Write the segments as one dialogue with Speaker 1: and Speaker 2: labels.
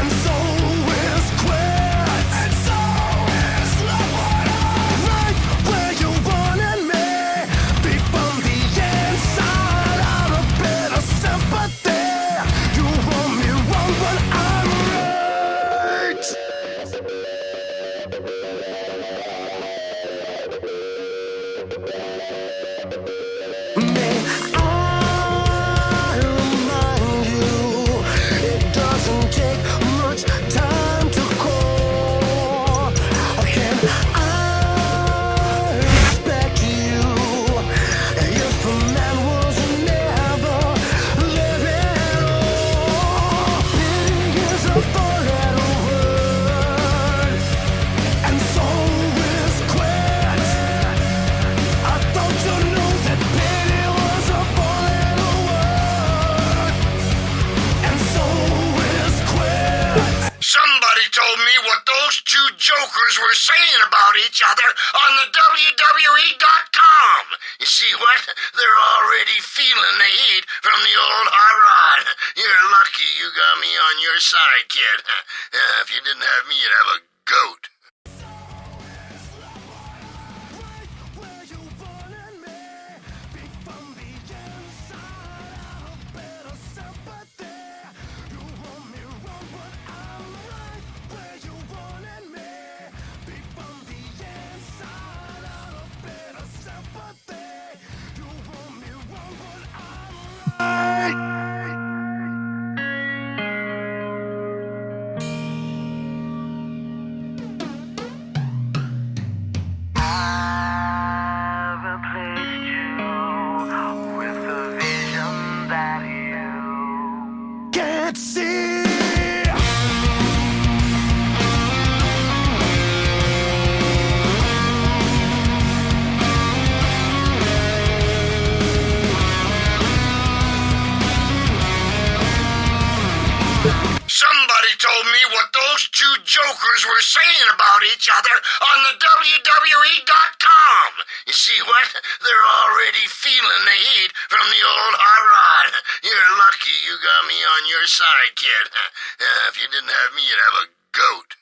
Speaker 1: And jokers were saying about each other on the WWE.com. You see what? They're already feeling the heat from the old hot rod. You're lucky you got me on your side, kid. If you didn't have me, you'd have a goat. Somebody told me what those two jokers were saying about each other on the WWE.com. You see what? They're already feeling the heat from the old hot rod. You're lucky you got me on your side, kid. If you didn't have me, you'd have a goat.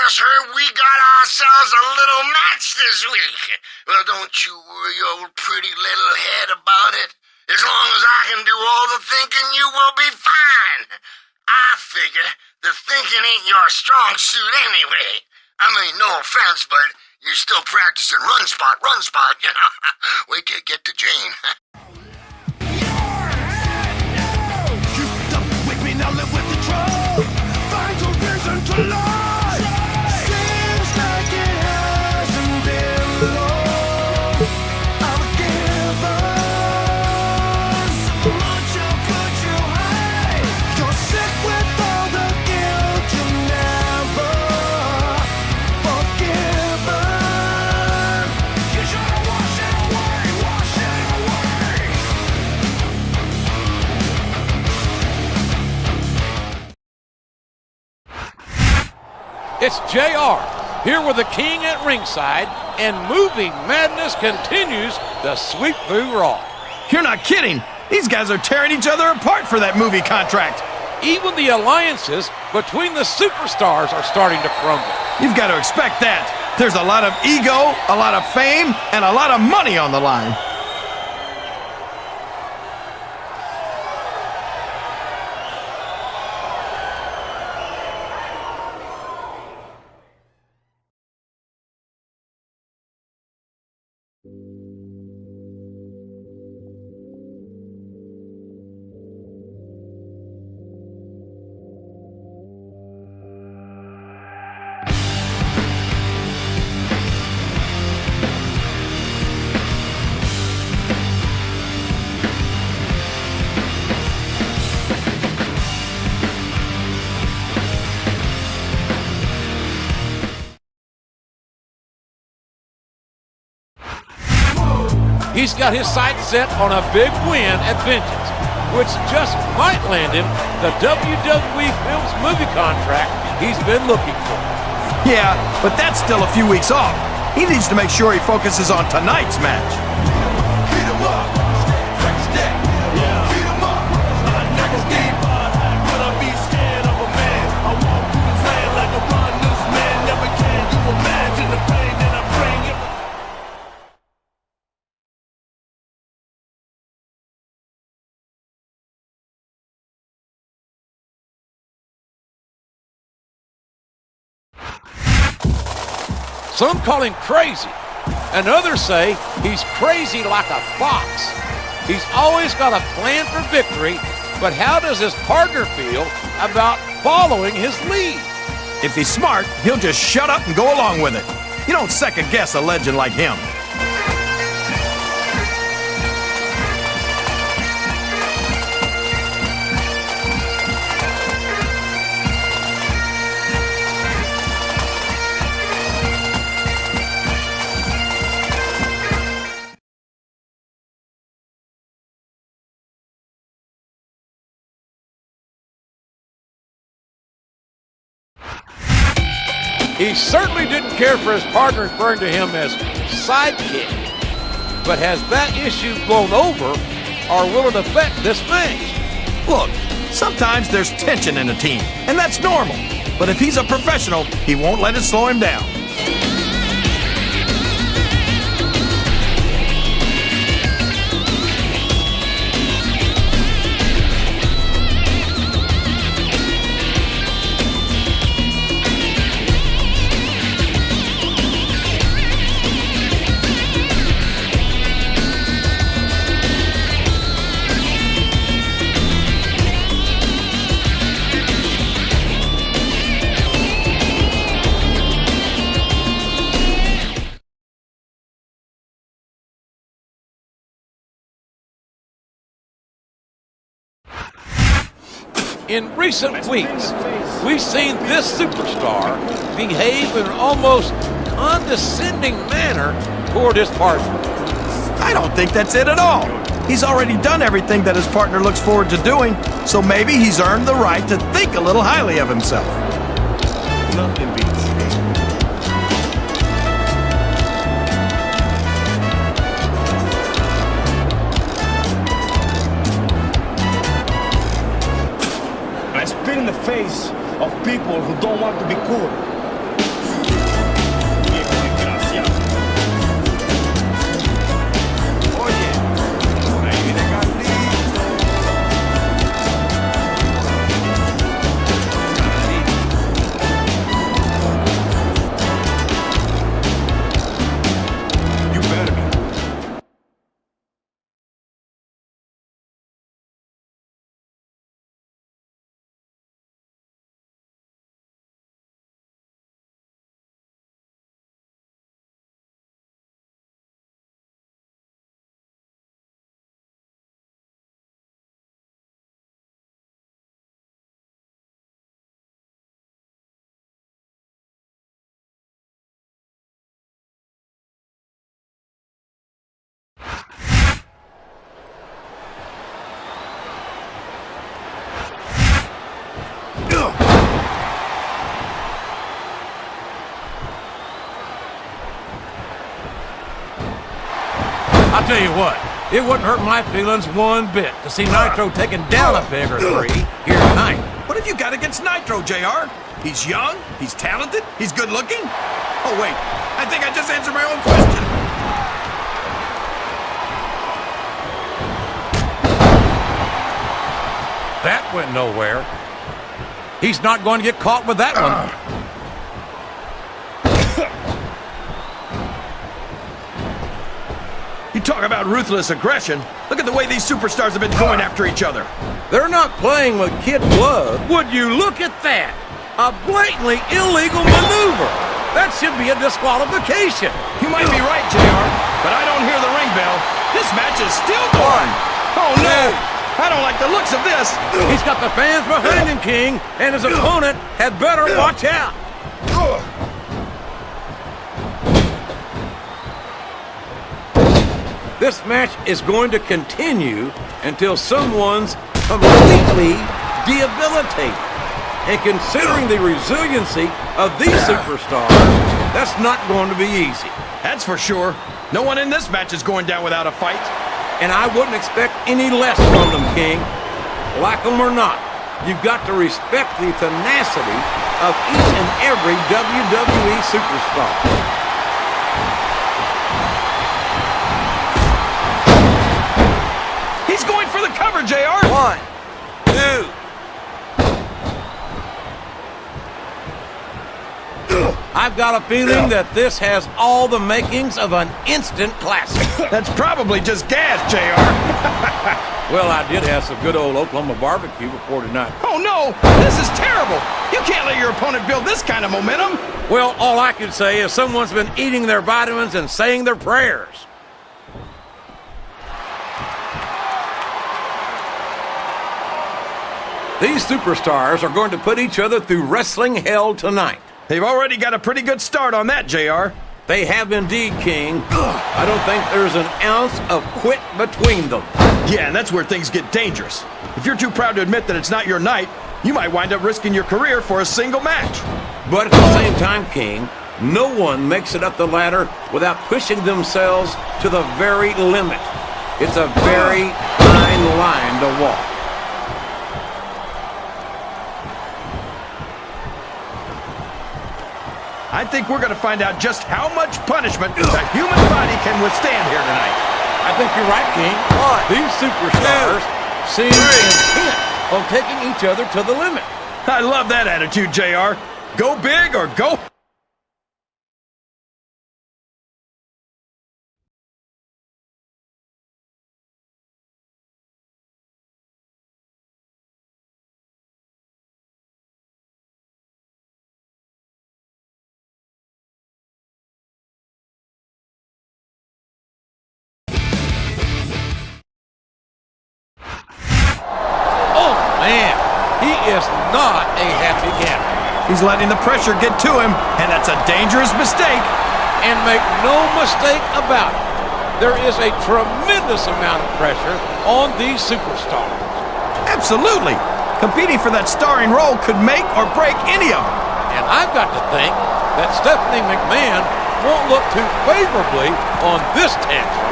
Speaker 1: Heard we got ourselves a little match this week. Well, don't you worry, old pretty little head, about it. As long as I can do all the thinking, you will be fine. I figure the thinking ain't your strong suit anyway. I mean, no offense, but you're still practicing run spot, you know. Wait till you get to Jane.
Speaker 2: You don't wake me, now live with the truth. Find a reason to lie.
Speaker 3: It's JR, here with the King at ringside, and moving madness continues to sweep through Raw.
Speaker 2: You're not kidding! These guys are tearing each other apart for that movie contract!
Speaker 3: Even the alliances between the superstars are starting to crumble.
Speaker 2: You've got to expect that. There's a lot of ego, a lot of fame, and a lot of money on the line.
Speaker 3: He's got his sights set on a big win at Vengeance, which just might land him the WWE Films movie contract he's been looking for.
Speaker 4: Yeah, but that's still a few weeks off. He needs to make sure he focuses on tonight's match.
Speaker 2: Beat 'em up. Break his neck. Beat 'em up. My neck is deep. Will I be scared of a man? I walk through this land like a run-loose man. Never can you imagine the pain that I bring.
Speaker 3: Some call him crazy, and others say he's crazy like a fox. He's always got a plan for victory, but how does his partner feel about following his lead?
Speaker 4: If he's smart, he'll just shut up and go along with it. You don't second guess a legend like him.
Speaker 3: He certainly didn't care for his partner referring to him as sidekick. But has that issue blown over, or will it affect this match?
Speaker 4: Look, sometimes there's tension in a team, and that's normal. But if he's a professional, he won't let it slow him down.
Speaker 3: In recent weeks, we've seen this superstar behave in an almost condescending manner toward his partner.
Speaker 4: I don't think that's it at all. He's already done everything that his partner looks forward to doing, so maybe he's earned the right to think a little highly of himself.
Speaker 2: Nothing beats. I spit in the face of people who don't want to be cool. You better be.
Speaker 3: I'll tell you what, it wouldn't hurt my feelings one bit to see Nitro taking down a peg or three here tonight.
Speaker 4: What have you got against Nitro, JR? He's young, he's talented, he's good looking? Oh, wait, I think I just answered my own question.
Speaker 3: That went nowhere. He's not going to get caught with that one.
Speaker 4: You talk about ruthless aggression. Look at the way these superstars have been going after each other.
Speaker 3: They're not playing with kid gloves. Would you look at that? A blatantly illegal maneuver. That should be a disqualification.
Speaker 4: You might be right, JR, but I don't hear the ring bell. This match is still going. Oh, no. I don't like the looks of this.
Speaker 3: He's got the fans behind him, King, and his opponent had better watch out. This match is going to continue until someone's completely debilitated. And considering the resiliency of these superstars, that's not going to be easy.
Speaker 4: That's for sure. No one in this match is going down without a fight.
Speaker 3: And I wouldn't expect any less from them, King. Like them or not, you've got to respect the tenacity of each and every WWE superstar.
Speaker 4: He's going for the cover, JR.
Speaker 1: 1, 2.
Speaker 3: I've got a feeling that this has all the makings of an instant classic.
Speaker 4: That's probably just gas, JR.
Speaker 3: Well, I did have some good old Oklahoma barbecue before tonight.
Speaker 4: Oh no, this is terrible. You can't let your opponent build this kind of momentum.
Speaker 3: Well, all I can say is someone's been eating their vitamins and saying their prayers. These superstars are going to put each other through wrestling hell tonight.
Speaker 4: They've already got a pretty good start on that, JR.
Speaker 3: They have indeed, King. I don't think there's an ounce of quit between them.
Speaker 4: Yeah, and that's where things get dangerous. If you're too proud to admit that it's not your night, you might wind up risking your career for a single match.
Speaker 3: But at the same time, King, no one makes it up the ladder without pushing themselves to the very limit. It's a very fine line to walk.
Speaker 4: I think we're going to find out just how much punishment the human body can withstand here tonight.
Speaker 3: I think you're right, King. These superstars seem intent on taking each other to the limit.
Speaker 4: I love that attitude, JR. Go big or go...
Speaker 3: He is not a happy camper.
Speaker 4: He's letting the pressure get to him, and that's a dangerous mistake.
Speaker 3: And make no mistake about it, there is a tremendous amount of pressure on these superstars.
Speaker 4: Absolutely. Competing for that starring role could make or break any of them.
Speaker 3: And I've got to think that Stephanie McMahon won't look too favorably on this tantrum.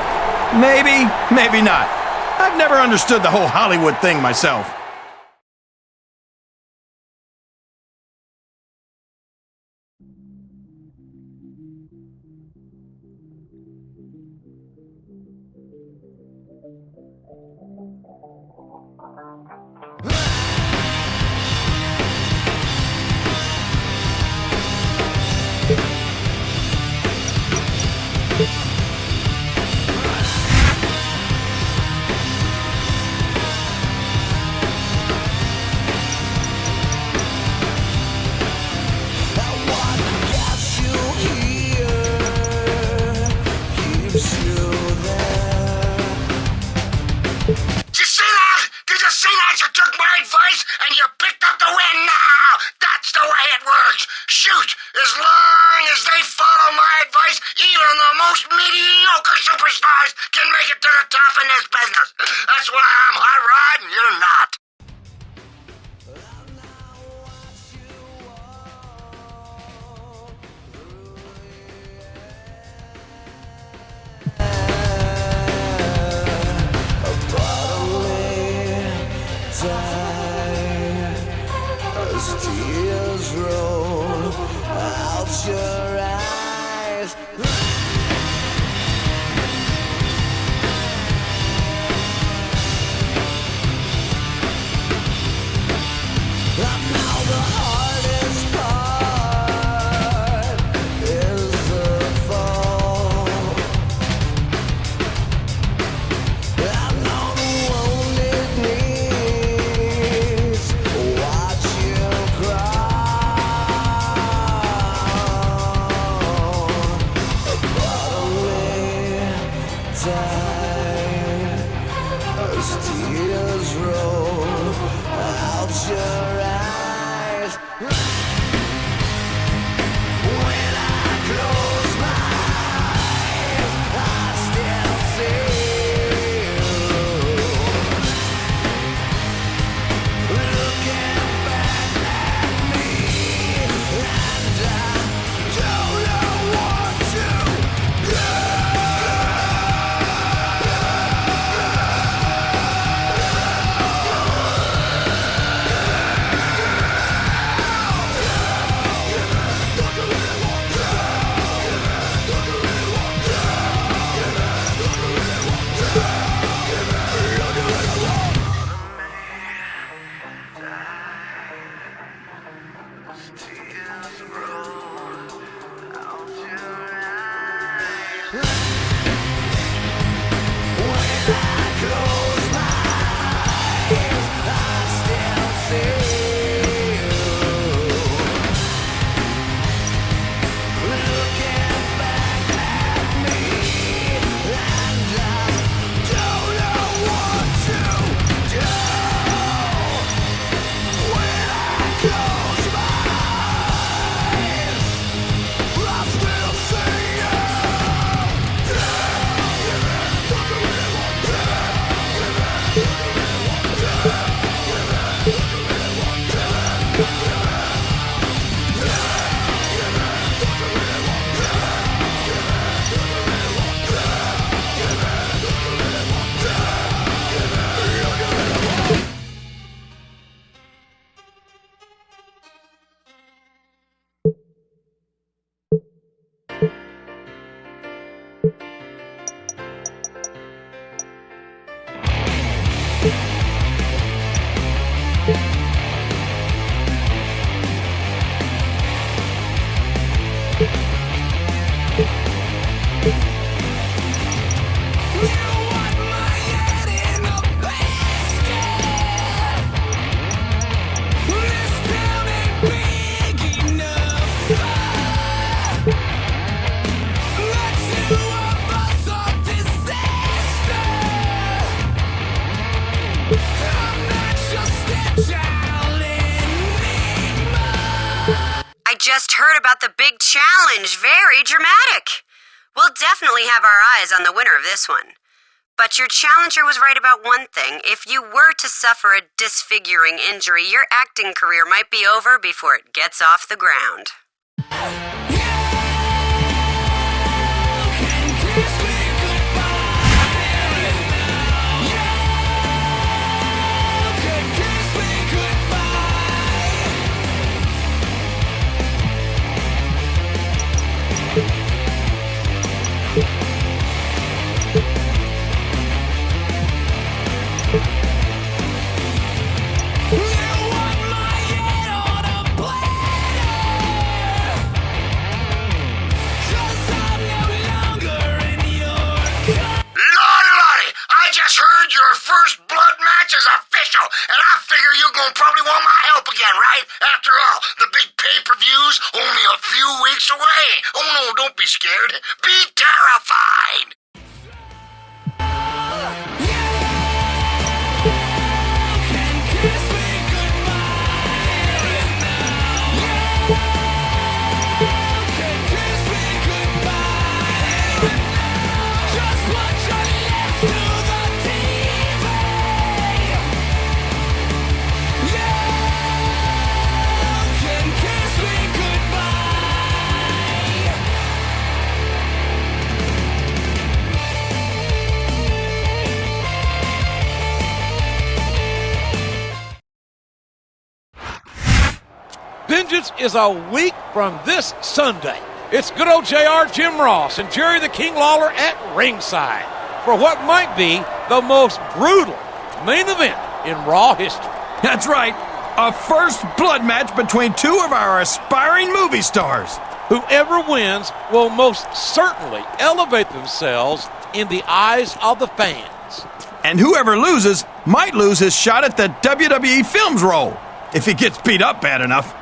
Speaker 4: Maybe, maybe not. I've never understood the whole Hollywood thing myself.
Speaker 1: Shoot! As long as they follow my advice, even the most mediocre superstars can make it to the top in this business. That's why I'm hot rod and you're not.
Speaker 2: Tears roll out your eyes. I know the hardest part is the fall. I know the wounded knees watch you cry. Bodily die as tears roll out your eyes. When I close my eyes, I still see
Speaker 5: heard about the big challenge. Very dramatic. We'll definitely have our eyes on the winner of this one. But your challenger was right about one thing. If you were to suffer a disfiguring injury, your acting career might be over before it gets off the ground.
Speaker 1: Heard your first blood match is official, and I figure you're gonna probably want my help again, right? After all, the big pay-per-view's only a few weeks away. Oh no, don't be scared. Be terrified.
Speaker 3: Vengeance is a week from this Sunday. It's good old JR, Jim Ross, and Jerry the King Lawler at ringside for what might be the most brutal main event in Raw history.
Speaker 4: That's right. A first blood match between two of our aspiring movie stars.
Speaker 3: Whoever wins will most certainly elevate themselves in the eyes of the fans.
Speaker 4: And whoever loses might lose his shot at the WWE Films role, if he gets beat up bad enough.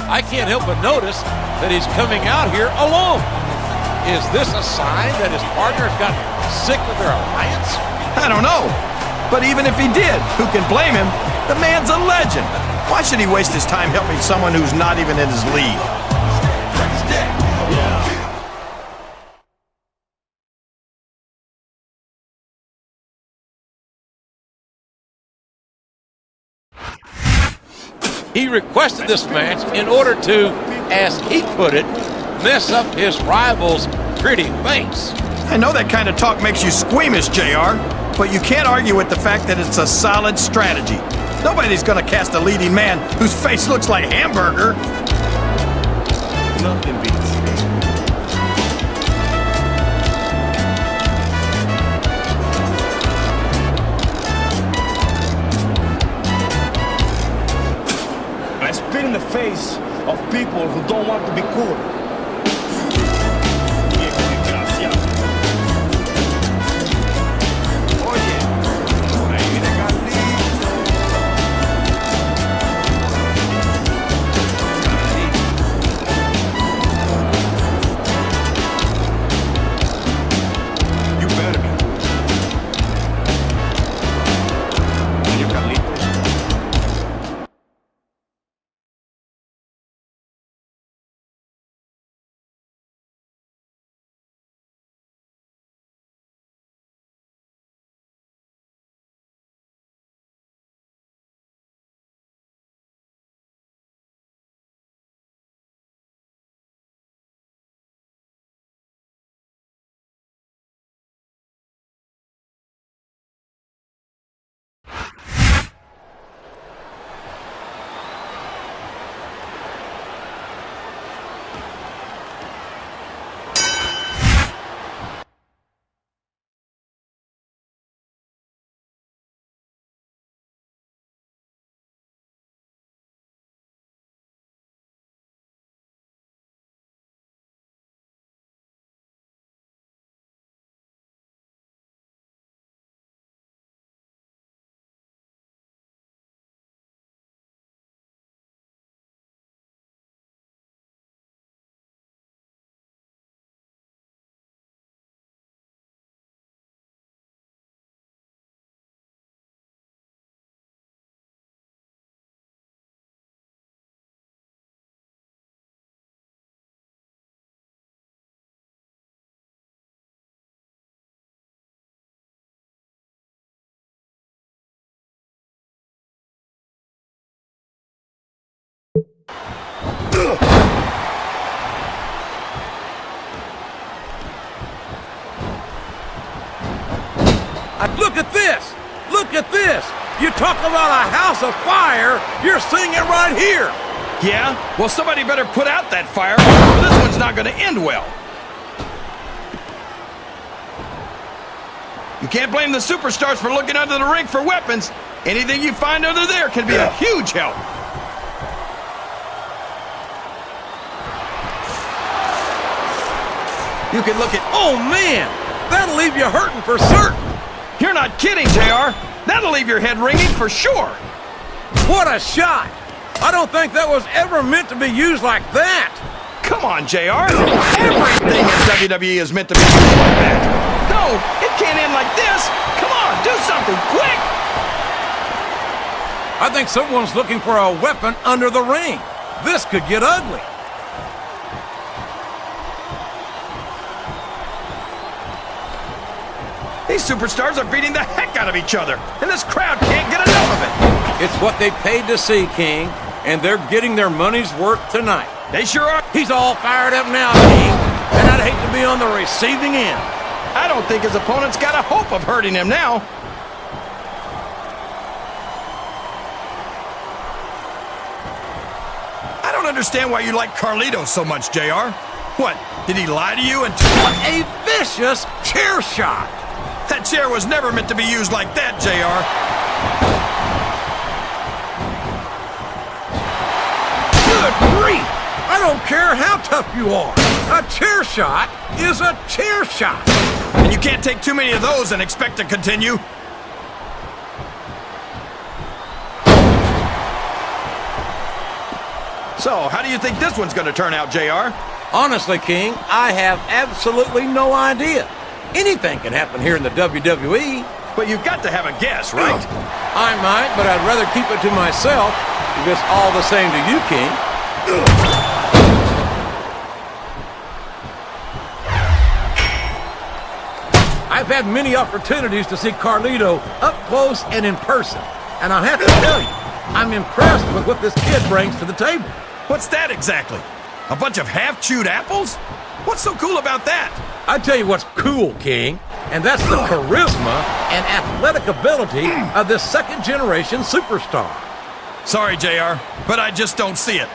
Speaker 3: I can't help but notice that he's coming out here alone. Is this a sign that his partner's gotten sick of their alliance?
Speaker 4: I don't know. But even if he did, who can blame him? The man's a legend. Why should he waste his time helping someone who's not even in his league?
Speaker 3: He requested this match in order to, as he put it, mess up his rival's pretty face.
Speaker 4: I know that kind of talk makes you squeamish, JR, but you can't argue with the fact that it's a solid strategy. Nobody's gonna cast a leading man whose face looks like hamburger.
Speaker 2: Nothing beats. I spit in the face of people who don't want to be cool.
Speaker 3: Look at this! Look at this! You talk about a house of fire, you're seeing it right here!
Speaker 4: Yeah? Well, somebody better put out that fire, or this one's not going to end well. You can't blame the superstars for looking under the ring for weapons. Anything you find under there can be a huge help. You can look at...
Speaker 3: Oh, man! That'll leave you hurting for certain!
Speaker 4: You're not kidding, JR. That'll leave your head ringing for sure.
Speaker 3: What a shot! I don't think that was ever meant to be used like that!
Speaker 4: Come on, JR. Everything in WWE is meant to be used like that. No, it can't end like this. Come on, do something quick.
Speaker 3: I think someone's looking for a weapon under the ring. This could get ugly.
Speaker 4: These superstars are beating the heck out of each other, and this crowd can't get enough of it.
Speaker 3: It's what they paid to see, King, and they're getting their money's worth tonight.
Speaker 4: They sure are.
Speaker 3: He's all fired up now, King, and I'd hate to be on the receiving end.
Speaker 4: I don't think his opponent's got a hope of hurting him now. I don't understand why you like Carlito so much, JR. What, did he lie to you and...
Speaker 3: What a vicious chair shot!
Speaker 4: That chair was never meant to be used like that, JR.
Speaker 3: Good grief! I don't care how tough you are. A chair shot is a chair shot.
Speaker 4: And you can't take too many of those and expect to continue. So, how do you think this one's going to turn out, JR?
Speaker 3: Honestly, King, I have absolutely no idea. Anything can happen here in the WWE.
Speaker 4: But you've got to have a guess, right?
Speaker 3: I might, but I'd rather keep it to myself if it's all the same to you, King. I've had many opportunities to see Carlito up close and in person, and I have to tell you, I'm impressed with what this kid brings to the table.
Speaker 4: What's that exactly? A bunch of half-chewed apples? What's so cool about that?
Speaker 3: I tell you what's cool, King, and that's the charisma and athletic ability of this second-generation superstar.
Speaker 4: Sorry, JR, but I just don't see it.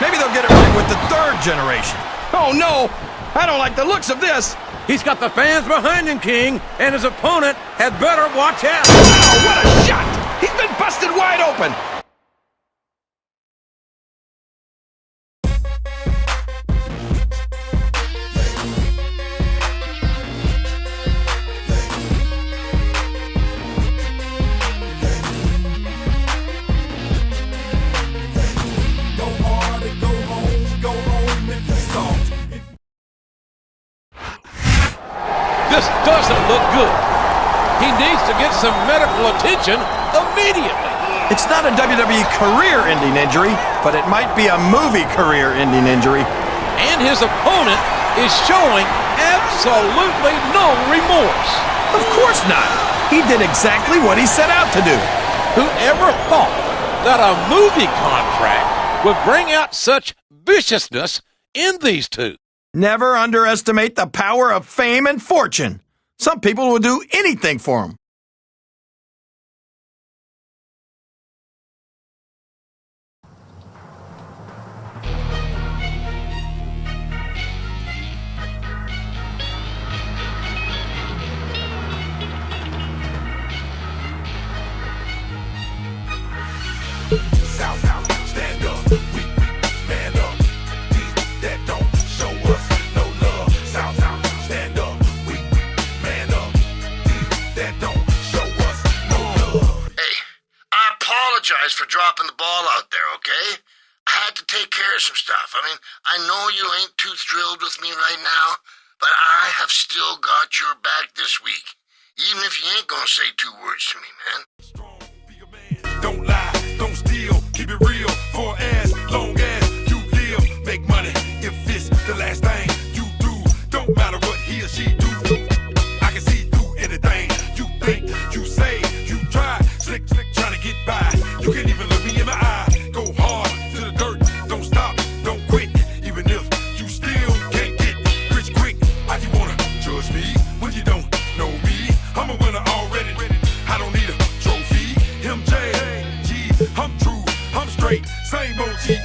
Speaker 4: Maybe they'll get it right with the third generation. Oh, no! I don't like the looks of this!
Speaker 3: He's got the fans behind him, King, and his opponent had better watch out.
Speaker 4: Oh, what a shot! He's been busted wide open!
Speaker 3: This doesn't look good. He needs to get some medical attention immediately.
Speaker 4: It's not a WWE career-ending injury, but it might be a movie career-ending injury.
Speaker 3: And his opponent is showing absolutely no remorse.
Speaker 4: Of course not. He did exactly what he set out to do.
Speaker 3: Whoever thought that a movie contract would bring out such viciousness in these two?
Speaker 4: Never underestimate the power of fame and fortune. Some people will do anything for them.
Speaker 2: South, stand up, we man up. These that don't show us no love. South, stand up, we man up. These that don't show us no love.
Speaker 1: Hey, I apologize for dropping the ball out there, okay? I had to take care of some stuff. I mean, I know you ain't too thrilled with me right now, but I have still got your back this week. Even if you ain't gonna say 2 words to me, man.
Speaker 2: Don't lie, don't steal, keep it real for as long as you live. Make money if it's the last thing you do. Don't matter what he or she do. I can see through anything you think, you say, you try. Slick, trying to get by. You can't even look me in my eye. Go hard to the dirt, don't stop, don't quit. Even if you still can't get rich quick. Why you wanna judge me when you don't know me? I'm a winner already.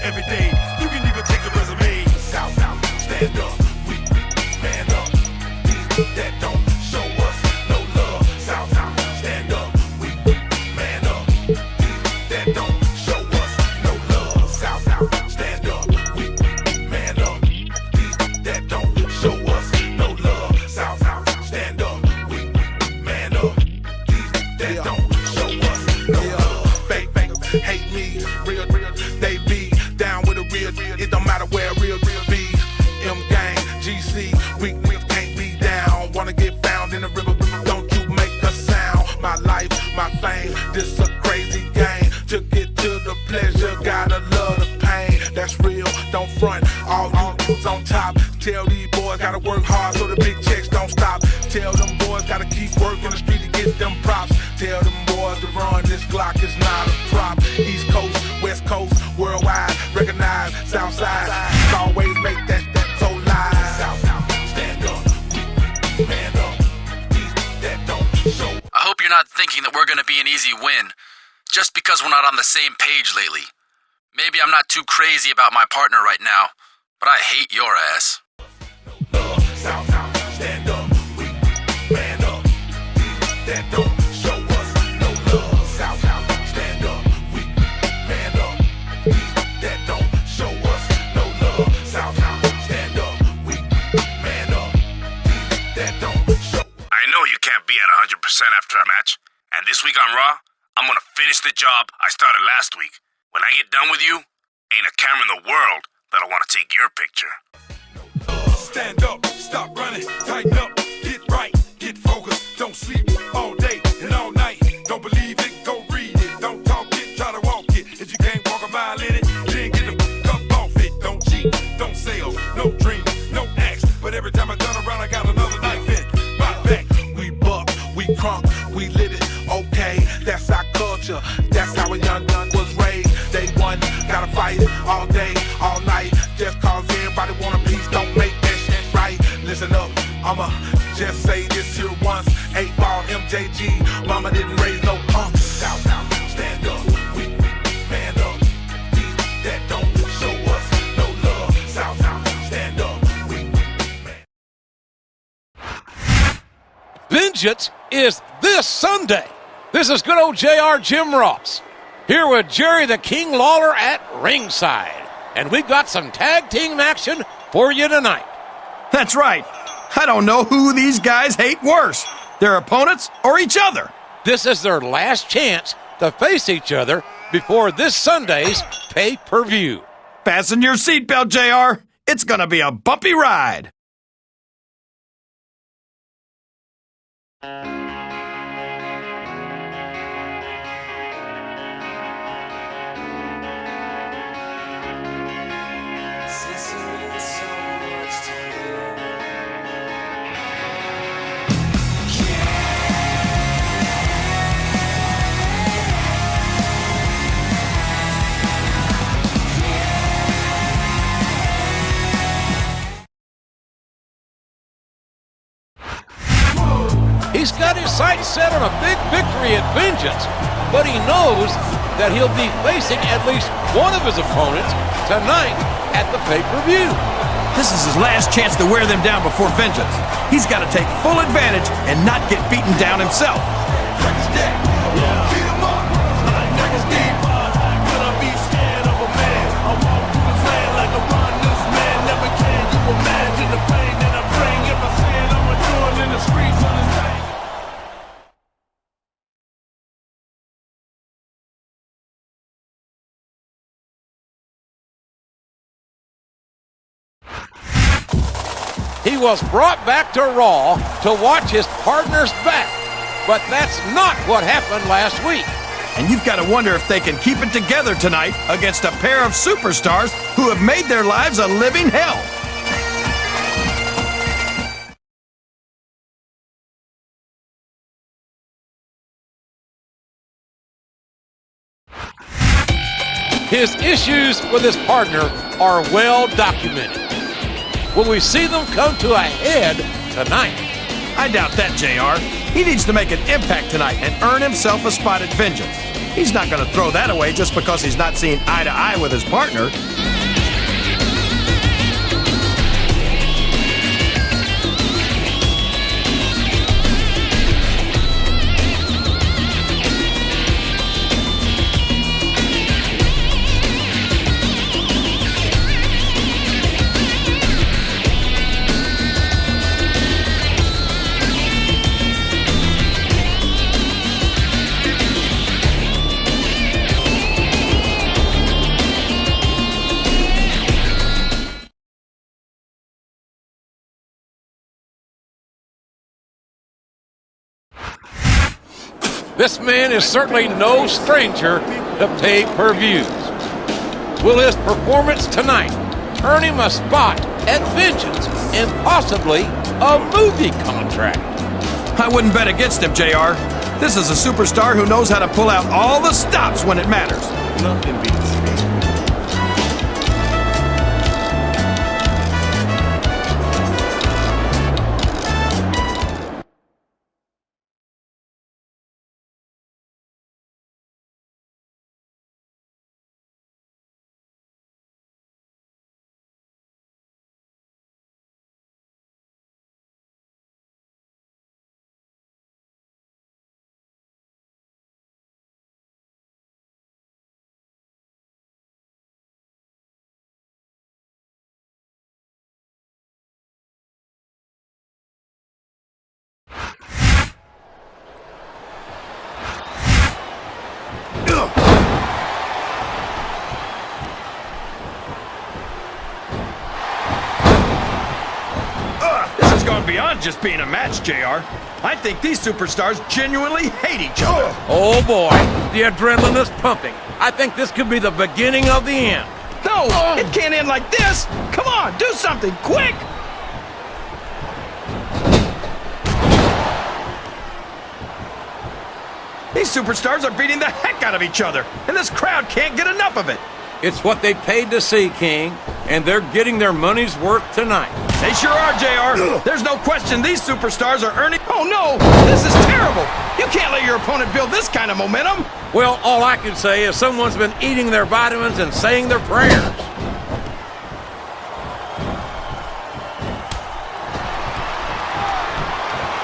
Speaker 2: every day. You can even take the resume. South, stand up. We man up. These that don't show us no love. South, stand up. We man up. These that don't show us no love. South, stand up. We man up. These that don't show us no love. South, stand up. We man up. These that don't show us no love. Fake hate me, real, they be down with a real. It don't matter where real be. M gang, GC, we can't be down. Wanna get found in the river, don't you make a sound. My life, my fame, this a crazy game. To get to the pleasure, gotta love the pain. That's real, don't front, all dudes on top. Tell these boys gotta work hard so the big checks don't stop. Tell them boys gotta keep working the street to get them props. Tell them boys to run, this Glock is not a prop. East Coast, West Coast, worldwide, recognize Southside. Always make that so live. South, stand up, man up. These that don't show.
Speaker 6: I hope you're not thinking that we're going to be an easy win just because we're not on the same page lately. Maybe I'm not too crazy about my partner right now, but I hate your ass.
Speaker 2: South, stand up, we man up. These that don't show us no love. South, stand up, we man up. These that don't show us no love. South, stand up, we man up. These that don't show.
Speaker 1: I know you can't be at 100% after a match, and this week on Raw, I'm gonna finish the job I started last week. When I get done with you, ain't a camera in the world that'll want to take your picture.
Speaker 2: Stand up, stop running, tighten up, get right, get focused. Don't sleep all day and all night. Don't believe it, go read it. Don't talk it, try to walk it. If you can't walk a mile in it, then get the fuck up off it. Don't cheat, don't sell, no dreams, no acts. But every time I turn around, I got another knife in my back. We buck, we crunk, we lit it. Okay, that's our culture. That's how a young gun was raised. Day one, gotta fight all day, all night. Just cause everybody want a piece, don't make that shit right. Listen up, I'ma just say this here once. 8-ball MJG, mama didn't raise no punks. South, stand up, we man up. These that don't show us no love. South, stand up, we man.
Speaker 3: Vengeance is this Sunday. This is good old JR Jim Ross here with Jerry the King Lawler at ringside. And we've got some tag team action for you tonight.
Speaker 4: That's right. I don't know who these guys hate worse, their opponents or each other.
Speaker 3: This is their last chance to face each other before this Sunday's pay-per-view.
Speaker 4: Fasten your seatbelt, JR. It's going to be a bumpy ride.
Speaker 3: He's got his sights set on a big victory at Vengeance, but he knows that he'll be facing at least one of his opponents tonight at the pay-per-view.
Speaker 4: This is his last chance to wear them down before Vengeance. He's got to take full advantage and not get beaten down himself.
Speaker 3: He was brought back to Raw to watch his partner's back, but that's not what happened last week.
Speaker 4: And you've got to wonder if they can keep it together tonight against a pair of superstars who have made their lives a living hell.
Speaker 3: His issues with his partner are well documented. Will we see them come to a head tonight?
Speaker 4: I doubt that, JR. He needs to make an impact tonight and earn himself a spot at Vengeance. He's not going to throw that away just because he's not seeing eye to eye with his partner.
Speaker 3: This man is certainly no stranger to pay-per-views. Will his performance tonight earn him a spot at Vengeance and possibly a movie contract?
Speaker 4: I wouldn't bet against him, JR. This is a superstar who knows how to pull out all the stops when it matters.
Speaker 7: Nothing beats me.
Speaker 4: This has gone beyond just being a match, JR. I think these superstars genuinely hate each other.
Speaker 3: Oh boy, the adrenaline is pumping. I think this could be the beginning of the end.
Speaker 4: No, it can't end like this. Come on, do something, quick! These superstars are beating the heck out of each other, and this crowd can't get enough of it.
Speaker 3: It's what they paid to see, King, and they're getting their money's worth tonight.
Speaker 4: They sure are, JR. There's no question these superstars are earning... Oh, no! This is terrible! You can't let your opponent build this kind of momentum!
Speaker 3: Well, all I can say is someone's been eating their vitamins and saying their prayers.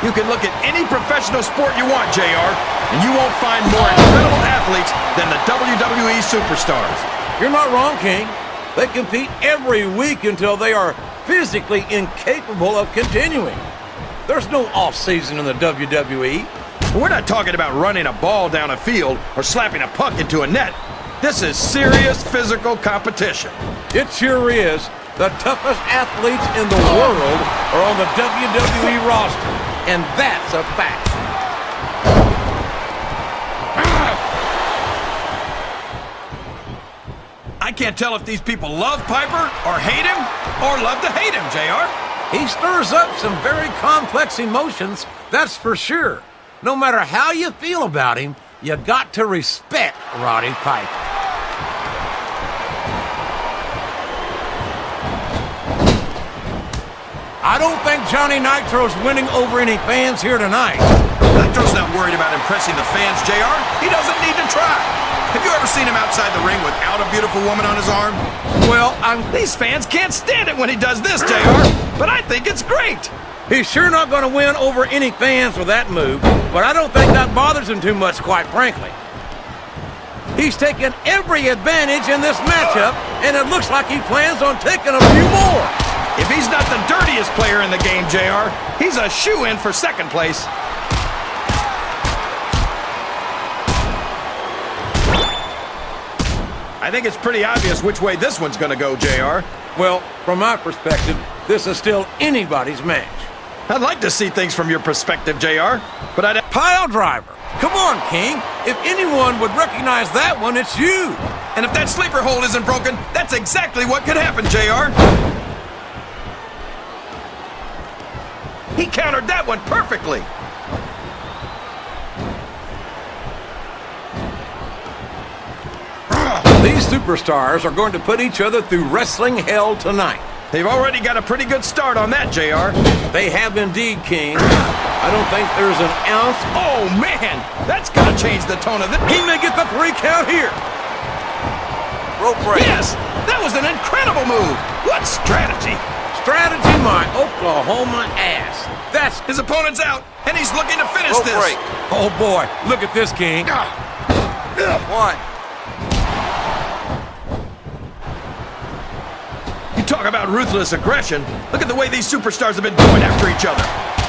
Speaker 4: You can look at any professional sport you want, JR, and you won't find more incredible athletes than the WWE superstars.
Speaker 3: You're not wrong, King. They compete every week until they are physically incapable of continuing. There's no off-season in the WWE.
Speaker 4: We're not talking about running a ball down a field or slapping a puck into a net. This is serious physical competition.
Speaker 3: It sure is. The toughest athletes in the world are on the WWE roster, and that's a fact.
Speaker 4: I can't tell if these people love Piper or hate him or love to hate him, JR.
Speaker 3: He stirs up some very complex emotions, that's for sure. No matter how you feel about him, you got to respect Roddy Piper. I don't think Johnny Nitro's winning over any fans here tonight.
Speaker 4: Nitro's not worried about impressing the fans, JR. He doesn't need to try. Have you ever seen him outside the ring without a beautiful woman on his arm?
Speaker 3: Well,
Speaker 4: These fans can't stand it when he does this, JR, but I think it's great.
Speaker 3: he's sure not going to win over any fans with that move, but I don't think that bothers him too much, quite frankly. He's taken every advantage in this matchup, and it looks like he plans on taking a few more.
Speaker 4: If he's not the dirtiest player in the game, JR, he's a shoo-in for second place. I think it's pretty obvious which way this one's going to go, JR.
Speaker 3: Well, from my perspective, this is still anybody's match.
Speaker 4: I'd like to see things from your perspective, JR, but I'd...
Speaker 3: Pile driver. Come on, King. If anyone would recognize that one, it's you.
Speaker 4: And if that sleeper hold isn't broken, that's exactly what could happen, JR. He countered that one perfectly.
Speaker 3: These superstars are going to put each other through wrestling hell tonight.
Speaker 4: They've already got a pretty good start on that, JR.
Speaker 3: They have indeed, King. I don't think there's an ounce.
Speaker 4: Oh, man! That's gonna change the tone of it.
Speaker 3: He may get the 3 count here.
Speaker 6: Rope break.
Speaker 4: Yes! That was an incredible move! What strategy!
Speaker 3: Strategy, my Oklahoma ass. That's
Speaker 4: His opponent's out, and he's looking to finish
Speaker 6: Rope
Speaker 4: this.
Speaker 6: break.
Speaker 3: Oh boy, look at this, King.
Speaker 6: 1.
Speaker 4: You talk about ruthless aggression. Look at the way these superstars have been going after each other.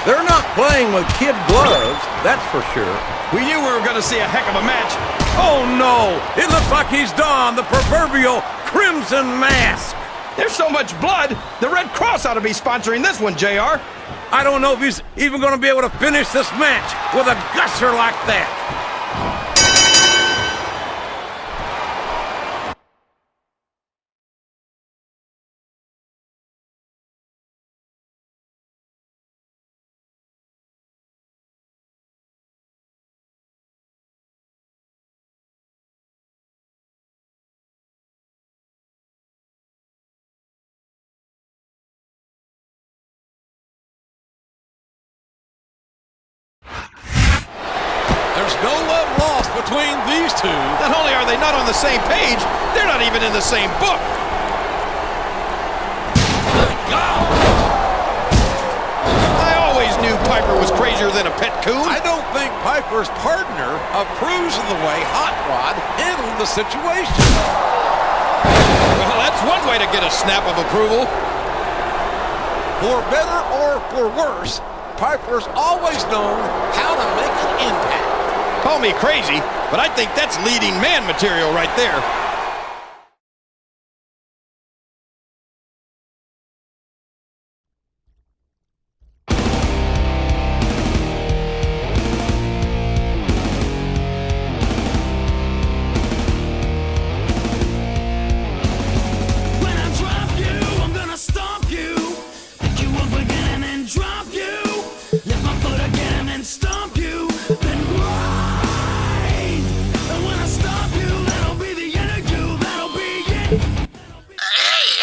Speaker 3: They're not playing with kid gloves, that's for sure.
Speaker 4: We knew we were going to see a heck of a match.
Speaker 3: Oh no! It looks like he's donned the proverbial crimson mask.
Speaker 4: There's so much blood, the Red Cross ought to be sponsoring this one, JR.
Speaker 3: I don't know if he's even going to be able to finish this match with a gusher like that. There's no love lost between these two.
Speaker 4: Not only are they not on the same page, they're not even in the same book.
Speaker 3: My God!
Speaker 4: I always knew Piper was crazier than a pet coon.
Speaker 3: I don't think Piper's partner approves of the way Hot Rod handled the situation.
Speaker 4: Well, that's one way to get a snap of approval.
Speaker 3: For better or for worse, Piper's always known how to make an impact.
Speaker 4: Call me crazy, but I think that's leading man material right there.
Speaker 2: When I drop you, I'm gonna stomp you. Pick you up again and then drop you. Lift my foot again and then stomp you. Then grind. And when I stop you, that'll be the end of you. That'll be it.
Speaker 1: Hey,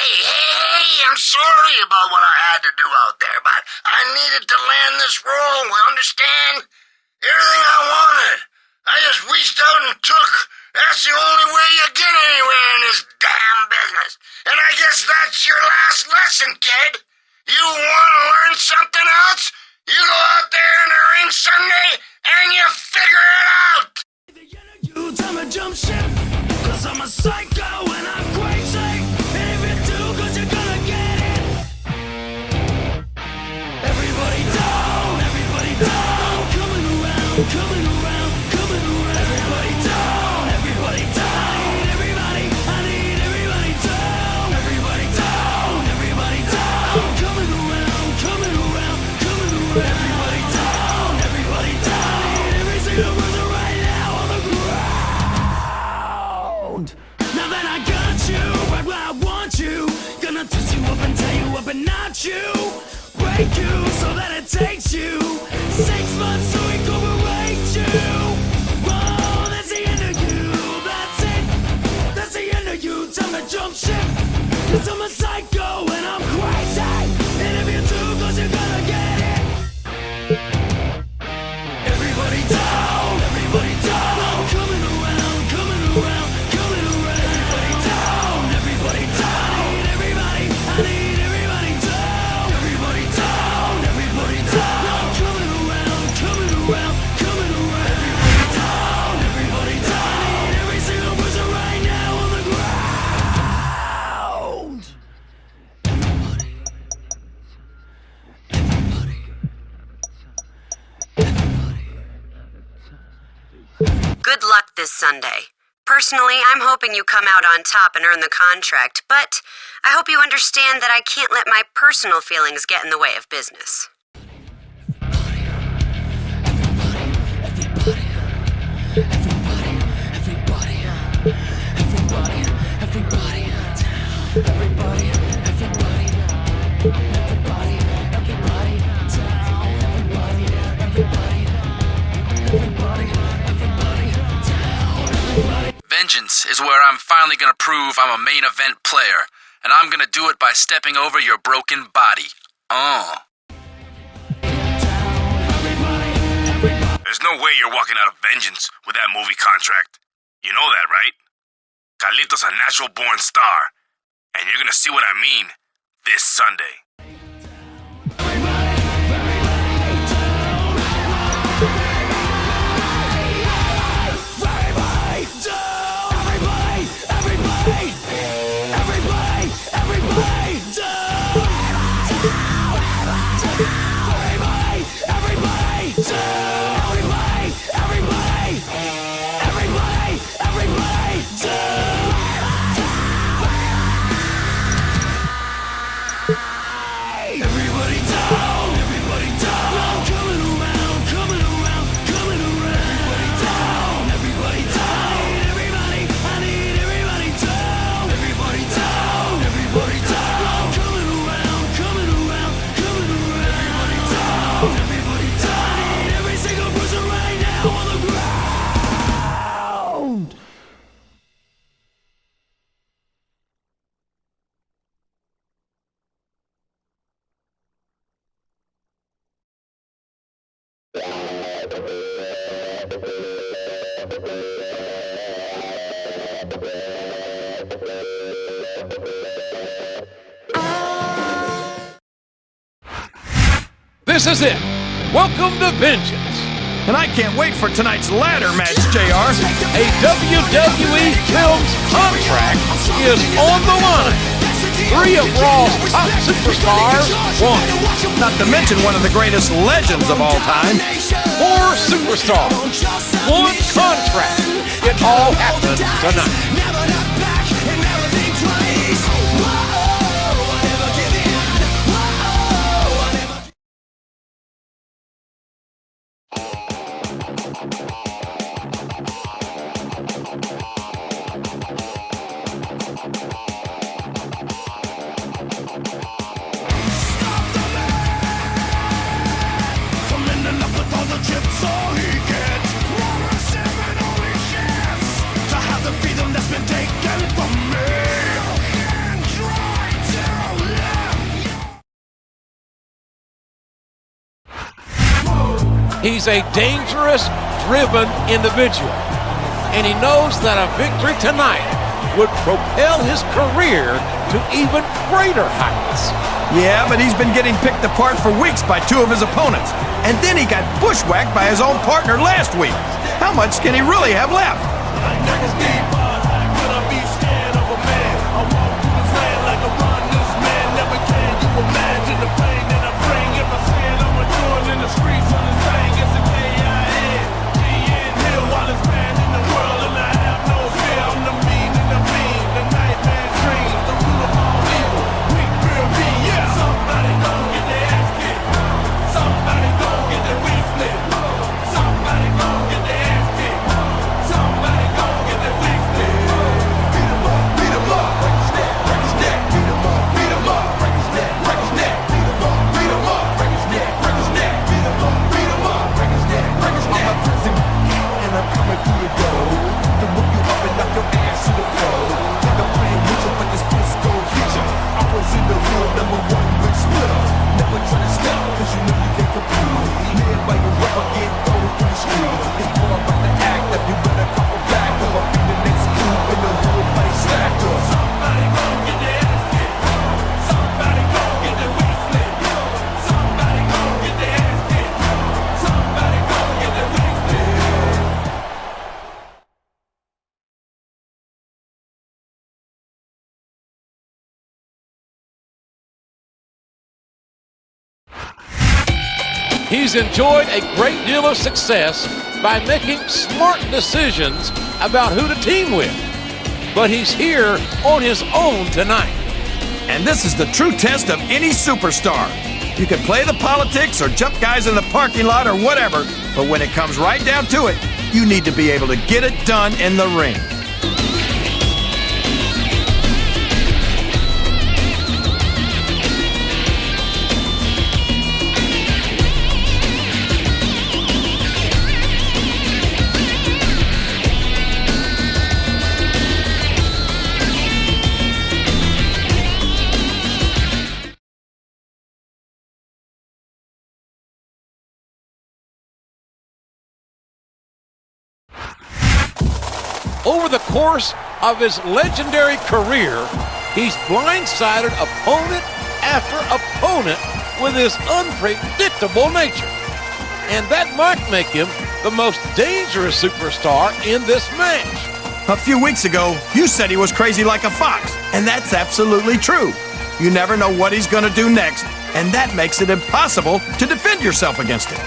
Speaker 1: I'm sorry about what I had to do out there, but I needed to land this roll, understand? Everything I wanted. I just reached out and took. That's the only way you get anywhere in this damn business. And I guess that's your last lesson, kid. You want to learn something else? You go out there in the ring Sunday and you figure it out.
Speaker 2: The end of you, time to jump ship. 'Cause I'm a psycho and I'm crazy. And if you do, 'cause you're gonna get it. Everybody down, everybody down. Coming around, coming around, coming around. Everybody down, everybody down. I need everybody down. Everybody down, everybody down. Coming around, coming around, coming around. Everybody down, everybody down. I need every single person right now on the ground. Now that I got you right where I want you, gonna twist you up and tear you up and not you. Break you so that it takes you 6 months to incorporate you. Oh, that's the end of you, that's it. That's the end of you, time to jump ship. 'Cause I'm a psycho and I'm crazy. And if you do, 'cause you're gonna get it. Everybody down, everybody down. Coming around, coming around, coming around. Everybody down, everybody down. I need everybody down. Everybody down, everybody down. Coming around, coming around, coming around. Everybody down, everybody down. I need every single person right now on the ground.
Speaker 5: Good luck this Sunday. Personally, I'm hoping you come out on top and earn the contract, but I hope you understand that I can't let my personal feelings get in the way of business.
Speaker 6: Vengeance is where I'm finally gonna prove I'm a main event player. and I'm gonna do it by stepping over your broken body.
Speaker 1: There's no way you're walking out of vengeance with that movie contract. You know that, right? Carlito's a natural-born star, and you're gonna see what I mean this Sunday.
Speaker 3: This is it. Welcome to Vengeance.
Speaker 4: And I can't wait for tonight's ladder match, JR.
Speaker 3: A WWE Films contract is on the line. 3 of Raw's top superstars won.
Speaker 4: Not to mention one of the greatest legends of all time.
Speaker 3: 4 superstars, 1 contract. It all happens tonight. He's a dangerous, driven individual, and he knows that a victory tonight would propel his career to even greater heights.
Speaker 4: Yeah, but he's been getting picked apart for weeks by 2 of his opponents, and then he got bushwhacked by his own partner last week. How much can he really have left?
Speaker 3: He's enjoyed a great deal of success by making smart decisions about who to team with. But he's here on his own tonight.
Speaker 4: And this is the true test of any superstar. You can play the politics or jump guys in the parking lot or whatever, but when it comes right down to it, you need to be able to get it done in the ring.
Speaker 3: over the course of his legendary career, he's blindsided opponent after opponent with his unpredictable nature. And that might make him the most dangerous superstar in this match.
Speaker 4: A few weeks ago, you said he was crazy like a fox, and that's absolutely true. You never know what he's going to do next, and that makes it impossible to defend yourself against it.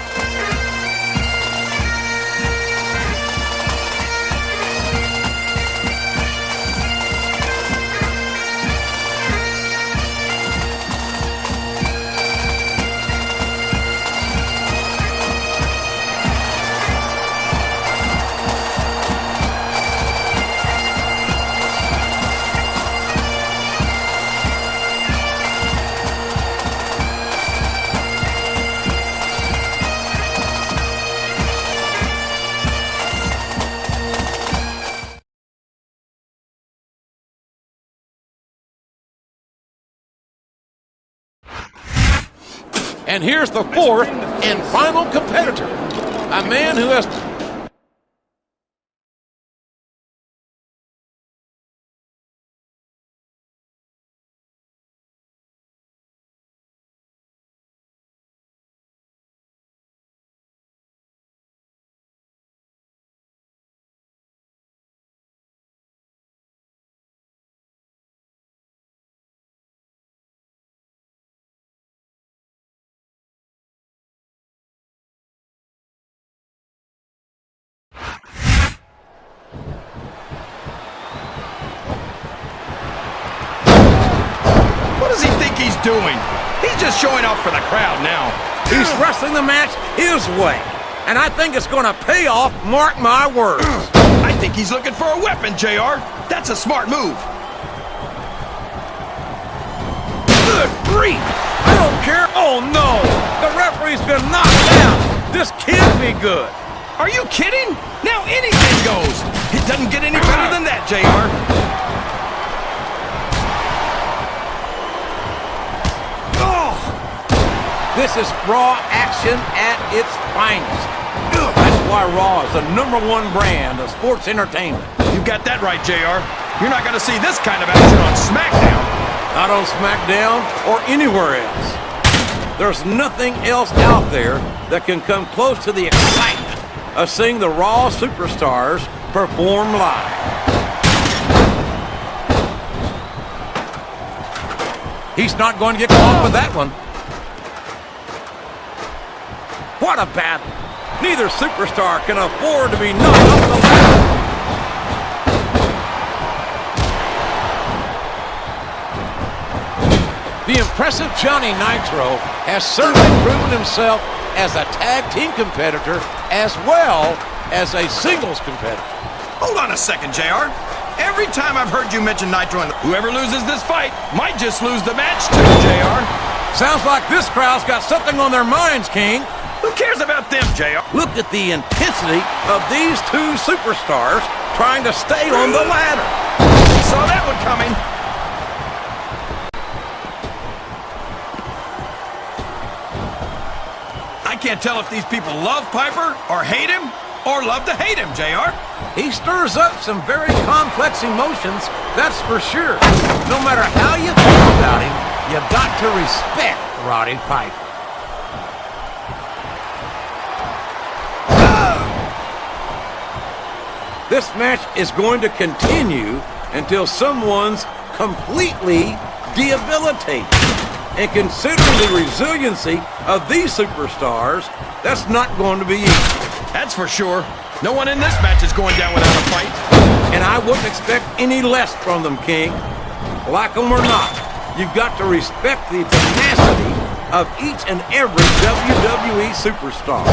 Speaker 3: And here's the fourth and final competitor, a man who has
Speaker 4: What does he think he's doing? He's just showing off for the crowd now.
Speaker 3: He's wrestling the match his way, and I think it's going to pay off, mark my words.
Speaker 4: I think he's looking for a weapon, JR. That's a smart move.
Speaker 3: Good grief! I don't care. Oh, no! The referee's been knocked out. This can't be good.
Speaker 4: Are you kidding? Now anything goes. It doesn't get any better than that, JR.
Speaker 3: This is Raw action at its finest. That's why Raw is the #1 brand of sports entertainment.
Speaker 4: You got that right, JR. You're not going to see this kind of action on SmackDown.
Speaker 3: Not on SmackDown or anywhere else. There's nothing else out there that can come close to the excitement of seeing the Raw superstars perform live. He's not going to get caught with that one. What a battle! Neither superstar can afford to be knocked off the ladder. The impressive Johnny Nitro has certainly proven himself as a tag team competitor as well as a singles competitor.
Speaker 4: Hold on a second, JR. Every time I've heard you mention Nitro, and whoever loses this fight might just lose the match too, JR.
Speaker 3: Sounds like this crowd's got something on their minds, King.
Speaker 4: Who cares about them, JR?
Speaker 3: Look at the intensity of these two superstars trying to stay on the ladder.
Speaker 4: Saw that one coming. I can't tell if these people love Piper or hate him or love to hate him, JR.
Speaker 3: He stirs up some very complex emotions, that's for sure. No matter how you feel about him, you got to respect Roddy Piper. This match is going to continue until someone's completely debilitated. And considering the resiliency of these superstars, that's not going to be easy.
Speaker 4: That's for sure. No one in this match is going down without a fight.
Speaker 3: And I wouldn't expect any less from them, King. Like them or not, you've got to respect the tenacity of each and every WWE superstar.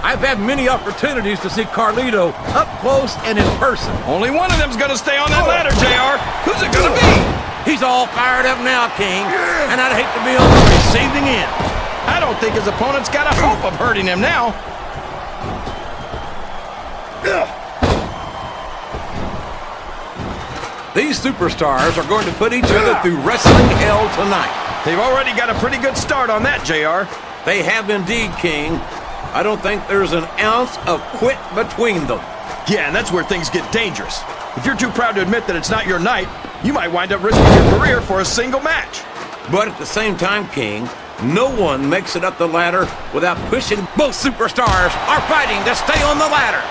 Speaker 3: I've had many opportunities to see Carlito up close and in person.
Speaker 4: Only one of them's gonna stay on that ladder, JR. Who's it gonna be?
Speaker 3: He's all fired up now, King, and I'd hate to be on the receiving end.
Speaker 4: I don't think his opponent's got a hope of hurting him now.
Speaker 3: These superstars are going to put each other through wrestling hell tonight.
Speaker 4: They've already got a pretty good start on that, JR.
Speaker 3: They have indeed, King. I don't think there's an ounce of quit between them.
Speaker 4: Yeah, and that's where things get dangerous. If you're too proud to admit that it's not your night, you might wind up risking your career for a single match.
Speaker 3: But at the same time, King, no one makes it up the ladder without pushing. Both superstars are fighting to stay on the ladder.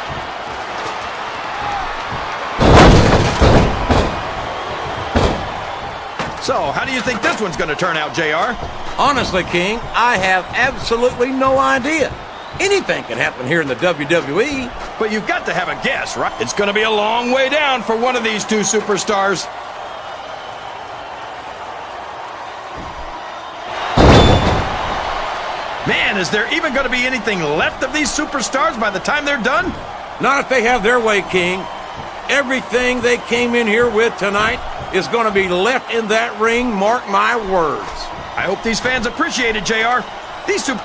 Speaker 4: So, how do you think this one's going to turn out, JR?
Speaker 3: Honestly, King, I have absolutely no idea. Anything can happen here in the WWE.
Speaker 4: But you've got to have a guess, right? It's going to be a long way down for one of these two superstars. Man, is there even going to be anything left of these superstars by the time they're done?
Speaker 3: Not if they have their way, King. Everything they came in here with tonight is going to be left in that ring, mark my words.
Speaker 4: I hope these fans appreciate it, JR.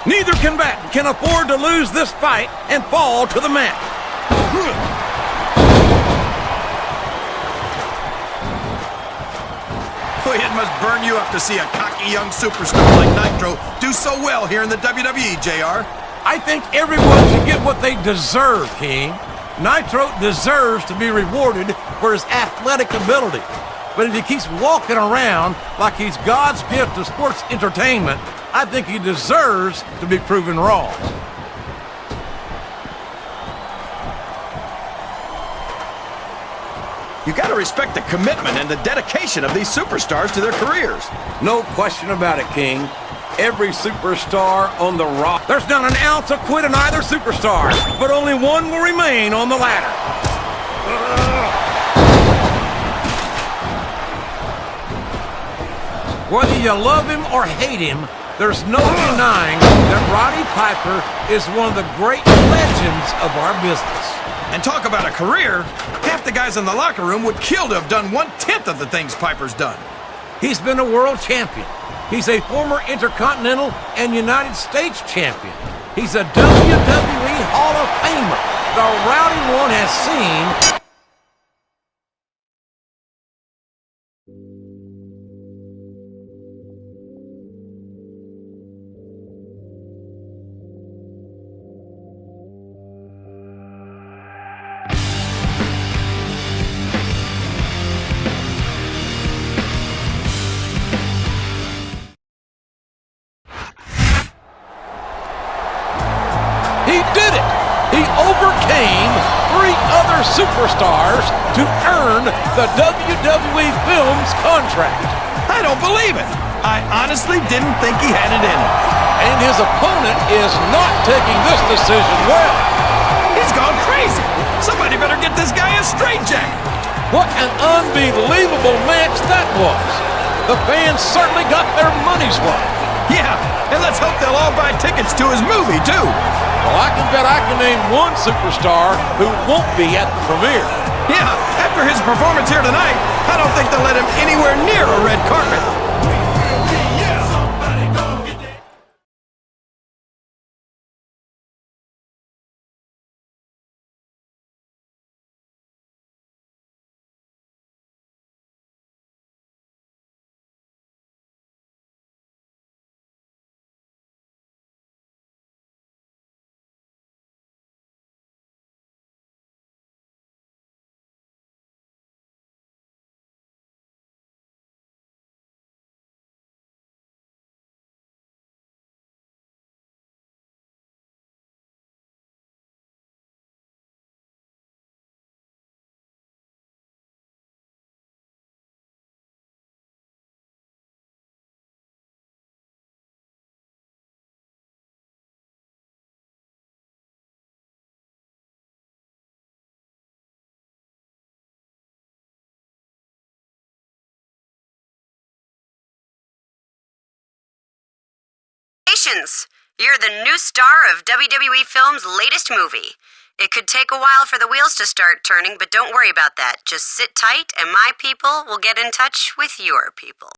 Speaker 3: Neither combatant can afford to lose this fight and fall to the mat.
Speaker 4: Boy, it must burn you up to see a cocky young superstar like Nitro do so well here in the WWE, JR.
Speaker 3: I think everyone should get what they deserve, King. Nitro deserves to be rewarded for his athletic ability. But if he keeps walking around like he's God's gift to sports entertainment, I think he deserves to be proven wrong.
Speaker 4: You got to respect the commitment and the dedication of these superstars to their careers.
Speaker 3: No question about it, King. Every superstar on the roster. There's not an ounce of quit in either superstar, but only one will remain on the ladder. Whether you love him or hate him, there's no denying that Roddy Piper is one of the great legends of our business.
Speaker 4: And talk about a career, half the guys in the locker room would kill to have done 1/10 of the things Piper's done.
Speaker 3: He's been a world champion. He's a former Intercontinental and United States champion. He's a WWE Hall of Famer. The Rowdy One has seen. He did it! He overcame 3 other superstars to earn the WWE Films contract.
Speaker 4: I don't believe it. I honestly didn't think he had it in him.
Speaker 3: And his opponent is not taking this decision well.
Speaker 4: He's gone crazy. Somebody better get this guy a straitjacket.
Speaker 3: What an unbelievable match that was. The fans certainly got their money's worth.
Speaker 4: Yeah, and let's hope they'll all buy tickets to his movie, too.
Speaker 3: Well, I can bet I can name one superstar who won't be at the premiere.
Speaker 4: Yeah, after his performance here tonight, I don't think they'll let him anywhere near a red carpet.
Speaker 5: You're the new star of WWE Films' latest movie. It could take a while for the wheels to start turning, but don't worry about that. Just sit tight, and my people will get in touch with your people.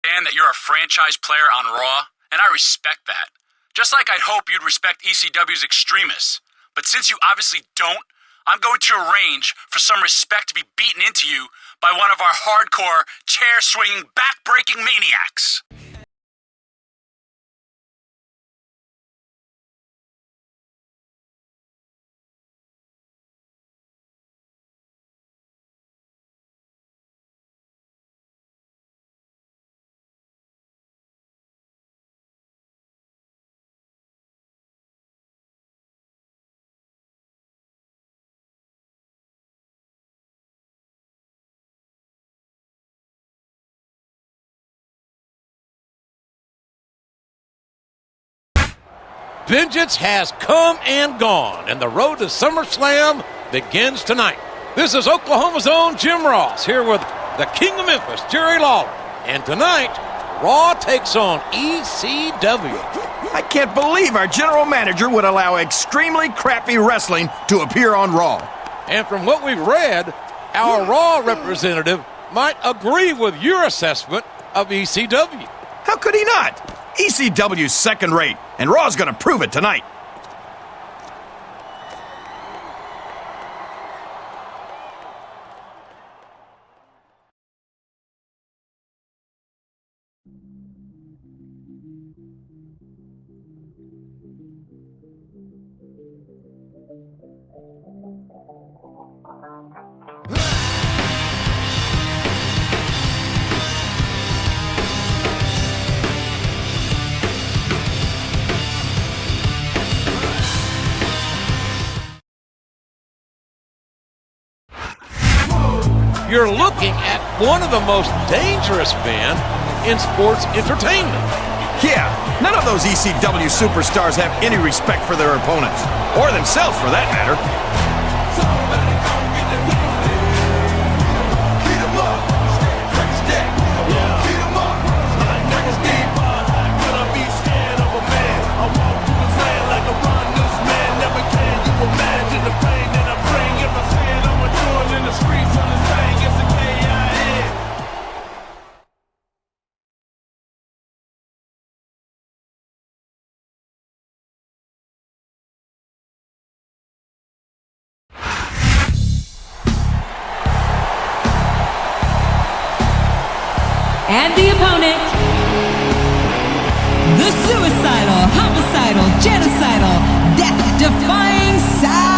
Speaker 6: understand that you're a franchise player on Raw, and I respect that. Just like I'd hope you'd respect ECW's extremists. But since you obviously don't, I'm going to arrange for some respect to be beaten into you by one of our hardcore, chair-swinging, back-breaking maniacs.
Speaker 3: Vengeance has come and gone, and the road to SummerSlam begins tonight. This is Oklahoma's own Jim Ross here with the King of Memphis, Jerry Lawler. And tonight, Raw takes on ECW.
Speaker 4: I can't believe our general manager would allow extremely crappy wrestling to appear on Raw.
Speaker 3: And from what we've read, our Raw representative might agree with your assessment of ECW.
Speaker 4: How could he not? ECW's second rate, and Raw's going to prove it tonight.
Speaker 3: You're looking at one of the most dangerous men in sports entertainment.
Speaker 4: Yeah, none of those ECW superstars have any respect for their opponents, or themselves for that matter.
Speaker 2: Somebody come get the music. Beat 'em up, crack stack. Beat 'em up, my niggas deep. How could I be scared of a man? I walk through this land like a run loose man. Never can you imagine the pain that I bring if I said I'm a doing in the streets on this thing. It's a K.I.N.
Speaker 7: And the opponent, the suicidal, homicidal, genocidal, death-defying Sabu.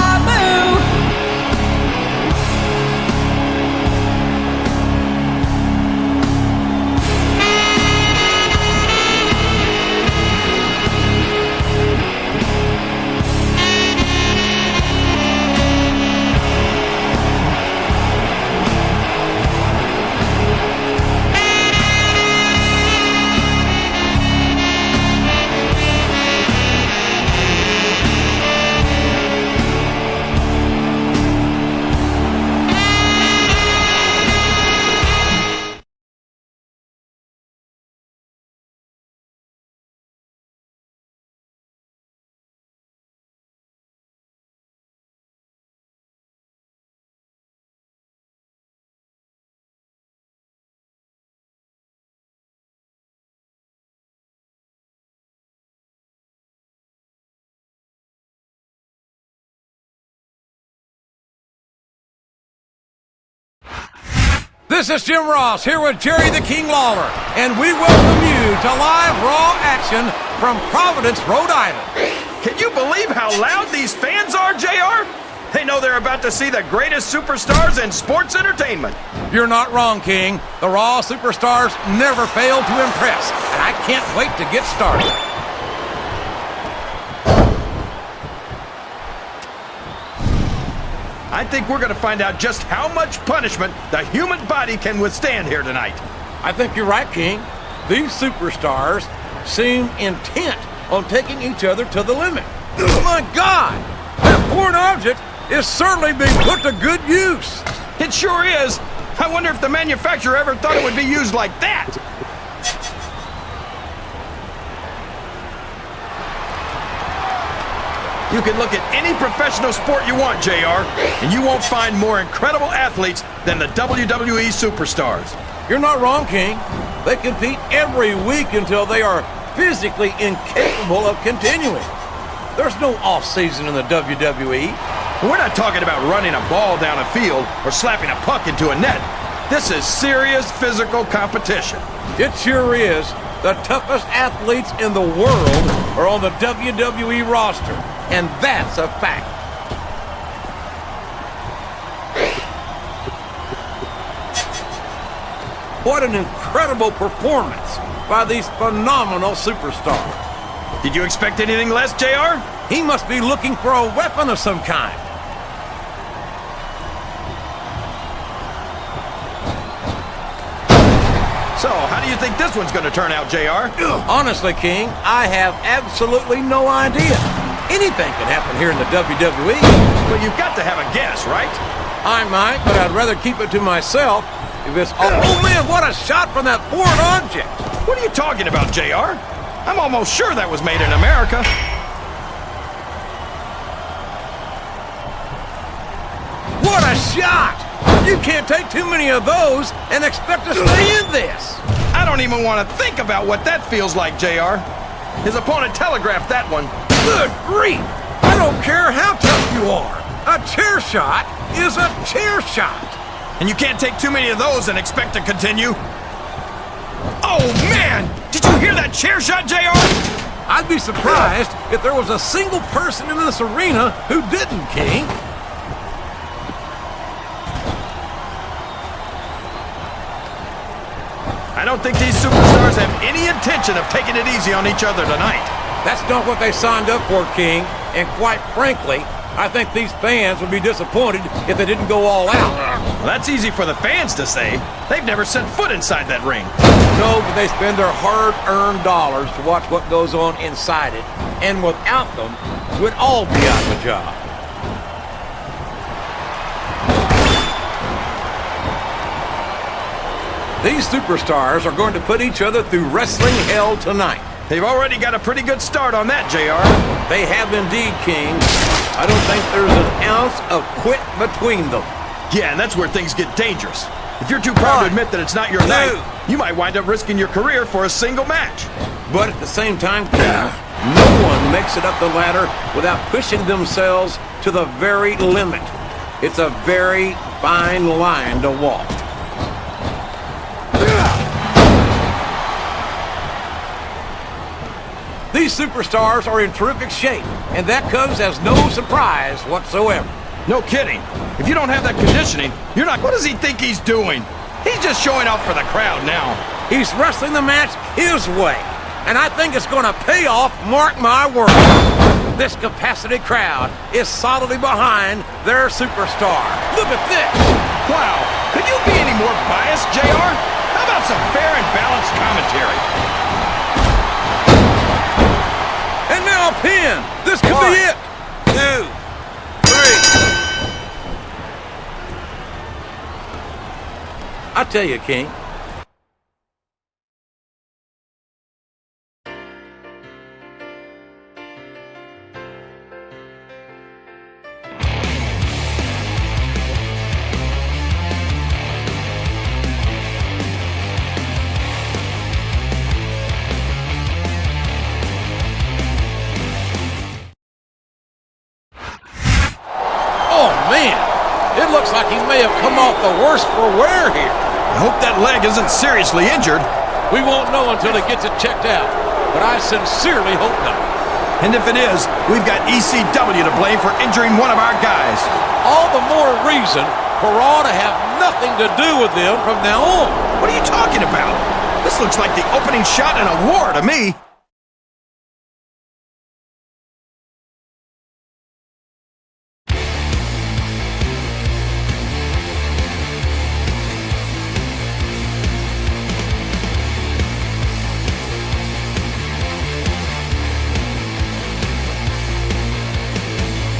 Speaker 3: This is Jim Ross here with Jerry the King Lawler, and we welcome you to live Raw action from Providence, Rhode Island.
Speaker 4: Can you believe how loud these fans are, JR? They know they're about to see the greatest superstars in sports entertainment.
Speaker 3: You're not wrong, King. The Raw superstars never fail to impress, and I can't wait to get started.
Speaker 4: I think we're going to find out just how much punishment the human body can withstand here tonight.
Speaker 3: I think you're right, King. These superstars seem intent on taking each other to the limit. Oh my God! That foreign object is certainly being put to good use.
Speaker 4: It sure is. I wonder if the manufacturer ever thought it would be used like that. You can look at any professional sport you want, JR, and you won't find more incredible athletes than the WWE superstars.
Speaker 3: You're not wrong, King. They compete every week until they are physically incapable of continuing. There's no off-season in the WWE.
Speaker 4: We're not talking about running a ball down a field or slapping a puck into a net. This is serious physical competition.
Speaker 3: It sure is. The toughest athletes in the world are on the WWE roster, and that's a fact. What an incredible performance by these phenomenal superstars.
Speaker 4: Did you expect anything less, JR?
Speaker 3: He must be looking for a weapon of some kind.
Speaker 4: So, how do you think this one's going to turn out, JR?
Speaker 3: Honestly, King, I have absolutely no idea. Anything can happen here in the WWE.
Speaker 4: Well, you've got to have a guess, right?
Speaker 3: I might, but I'd rather keep it to myself. If it's oh man, what a shot from that foreign object!
Speaker 4: What are you talking about, JR? I'm almost sure that was made in America.
Speaker 3: What a shot! You can't take too many of those and expect to stay in this.
Speaker 4: I don't even want to think about what that feels like, JR. His opponent telegraphed that one.
Speaker 3: Good grief! I don't care how tough you are. A chair shot is a chair shot.
Speaker 4: And you can't take too many of those and expect to continue. Oh, man! Did you hear that chair shot, JR?
Speaker 3: I'd be surprised if there was a single person in this arena who didn't, King.
Speaker 4: I don't think these superstars have any intention of taking it easy on each other tonight.
Speaker 3: That's not what they signed up for, King. And quite frankly, I think these fans would be disappointed if they didn't go all out.
Speaker 4: Well, that's easy for the fans to say. They've never set foot inside that ring.
Speaker 3: No, but they spend their hard-earned dollars to watch what goes on inside it. And without them, we'd all be out of a job. These superstars are going to put each other through wrestling hell tonight.
Speaker 4: They've already got a pretty good start on that, JR.
Speaker 3: They have indeed, King. I don't think there's an ounce of quit between them.
Speaker 4: Yeah, and that's where things get dangerous. If you're too proud to admit that it's not your night, you might wind up risking your career for a single match.
Speaker 3: But at the same time, King, no one makes it up the ladder without pushing themselves to the very limit. It's a very fine line to walk. These superstars are in terrific shape, and that comes as no surprise whatsoever.
Speaker 4: No kidding. If you don't have that conditioning, you're not... What does he think he's doing? He's just showing off for the crowd now.
Speaker 3: He's wrestling the match his way, and I think it's going to pay off, mark my words. This capacity crowd is solidly behind their superstar. Look at this.
Speaker 4: Wow. Could you be any more biased, JR? How about some fair and balanced commentary?
Speaker 3: And now a pin. This could be it. 2, 3. I tell you, King. Oh, man. It looks like he may have come off the worst for wear here.
Speaker 4: I hope that leg isn't seriously injured.
Speaker 3: We won't know until he gets it checked out, but I sincerely hope not.
Speaker 4: And if it is, we've got ECW to blame for injuring one of our guys.
Speaker 3: All the more reason for Raw to have nothing to do with them from now on.
Speaker 4: What are you talking about? This looks like the opening shot in a war to me.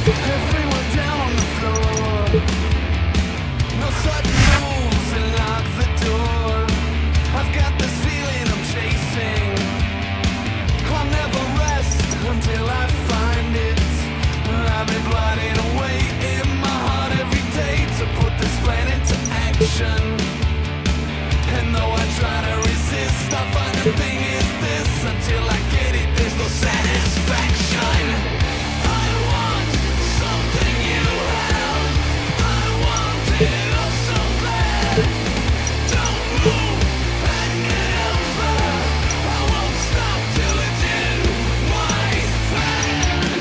Speaker 2: Everyone down on the floor. No sudden moves and lock the door. I've got this feeling I'm chasing. The thing is this, until I get it, there's no satisfaction. I want something you have. I want it all so bad. Don't move and get over. I won't stop till it's in my hand.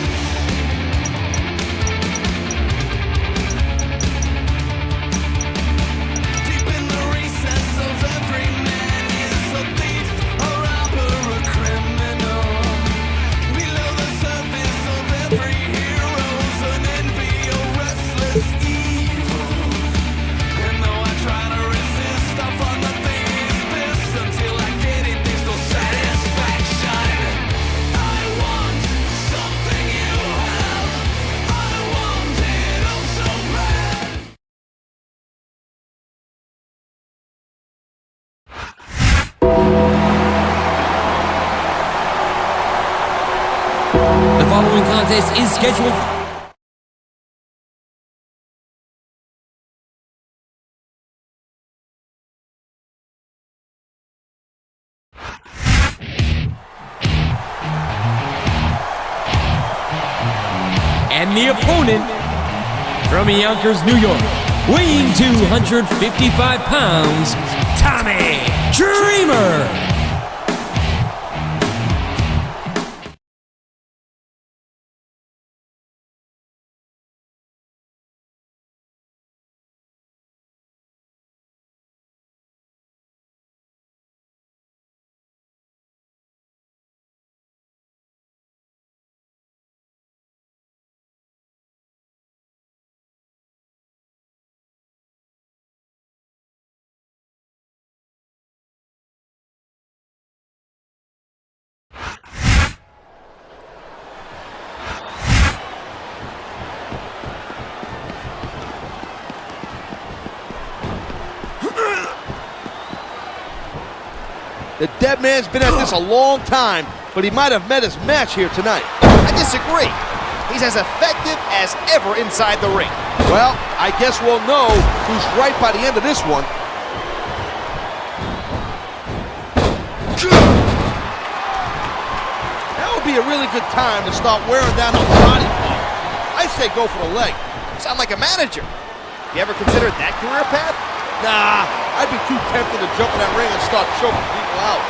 Speaker 2: Deep in the recess of every man is a thief, a robber, a criminal. Below the surface of every hero's an envy, a restless evil. And though I try to resist, I find the thing is this, until I get it, there's no satisfaction. I want something you have. I want it all so bad.
Speaker 8: The following contest is scheduled. And the opponent from Yonkers, New York, weighing 255 pounds, Tommy Dreamer.
Speaker 9: The dead man's been at this a long time, but he might have met his match here tonight.
Speaker 10: I disagree. He's as effective as ever inside the ring.
Speaker 9: Well, I guess we'll know who's right by the end of this one. That would be a really good time to start wearing down a body part. I say go for the leg.
Speaker 10: Sound like a manager. You ever considered that career path?
Speaker 9: Nah, I'd be too tempted to jump in that ring and start choking people out.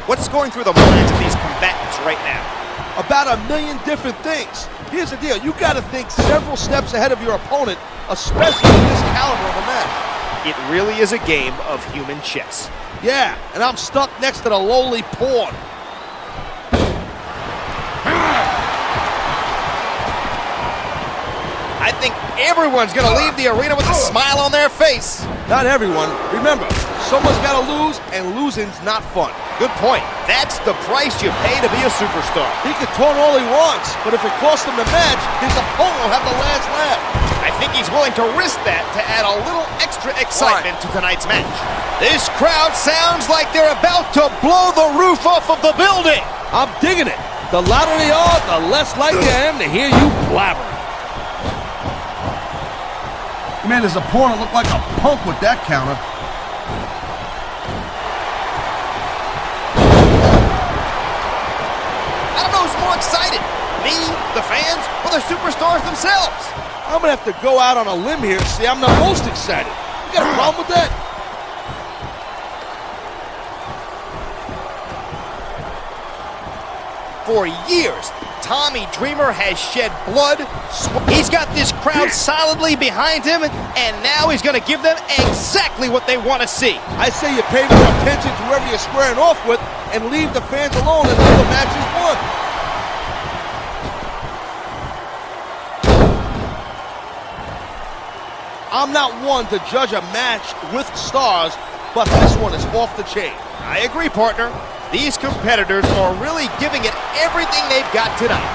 Speaker 10: What's going through the minds of these combatants right now?
Speaker 9: About a million different things. Here's the deal, you gotta think several steps ahead of your opponent, especially in this caliber of a match.
Speaker 10: It really is a game of human chess.
Speaker 9: Yeah, and I'm stuck next to the lowly pawn.
Speaker 10: I think everyone's gonna leave the arena with a smile on their face.
Speaker 9: Not everyone. Remember, someone's gotta lose, and losing's not fun.
Speaker 10: Good point. That's the price you pay to be a superstar.
Speaker 9: He can taunt all he wants, but if it costs him the match, his opponent will have the last laugh.
Speaker 10: I think he's willing to risk that to add a little extra excitement to tonight's match. This crowd sounds like they're about to blow the roof off of the building.
Speaker 9: I'm digging it. The louder they are, the less likely I am to hear you blabber. He made his opponent look like a punk with that counter.
Speaker 10: I don't know who's more excited, me, the fans, or the superstars themselves.
Speaker 9: I'm gonna have to go out on a limb here and say I'm the most excited. You got a problem with that?
Speaker 10: For years, Tommy Dreamer has shed blood. He's got this crowd solidly behind him, and now he's going to give them exactly what they want to see.
Speaker 9: I say you pay more attention to whoever you're squaring off with and leave the fans alone until the match is won. I'm not one to judge a match with stars, but this one is off the chain.
Speaker 10: I agree, partner. These competitors are really giving it everything they've got tonight.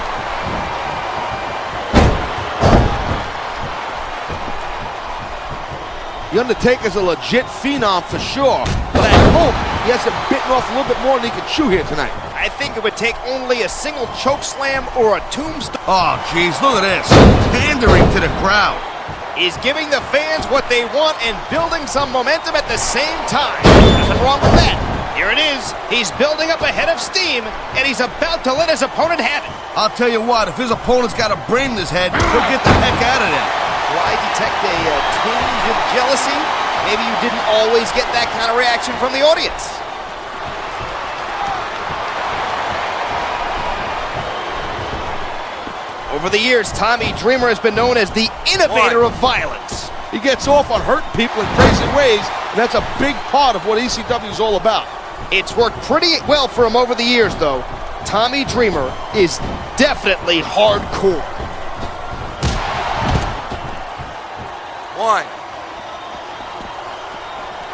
Speaker 9: The Undertaker's a legit phenom for sure, but I hope he hasn't bitten off a little bit more than he can chew here tonight.
Speaker 10: I think it would take only a single choke slam or a tombstone.
Speaker 9: Oh, jeez, look at this. Pandering to the crowd.
Speaker 10: He's giving the fans what they want and building some momentum at the same time. Nothing wrong with that. Here it is. He's building up a head of steam, and he's about to let his opponent have it.
Speaker 9: I'll tell you what, if his opponent's got a brain in his head, he'll get the heck out of there.
Speaker 10: Do I detect a tinge of jealousy? Maybe you didn't always get that kind of reaction from the audience. Over the years, Tommy Dreamer has been known as the innovator of violence.
Speaker 9: He gets off on hurting people in crazy ways, and that's a big part of what ECW is all about.
Speaker 10: It's worked pretty well for him over the years, though. Tommy Dreamer is definitely hardcore.
Speaker 9: One.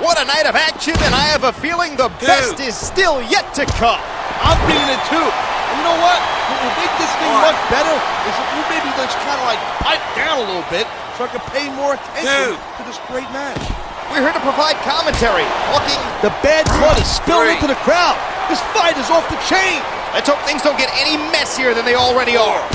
Speaker 10: What a night of action, and I have a feeling the best is still yet to come.
Speaker 9: I'm being it too. And you know what? What will make this thing much better is if you maybe just kind of like pipe down a little bit so I can pay more attention to this great match.
Speaker 10: We're here to provide commentary, talking.
Speaker 9: The bad blood is spilling into the crowd. This fight is off the chain.
Speaker 10: Let's hope things don't get any messier than they already are.
Speaker 9: 5.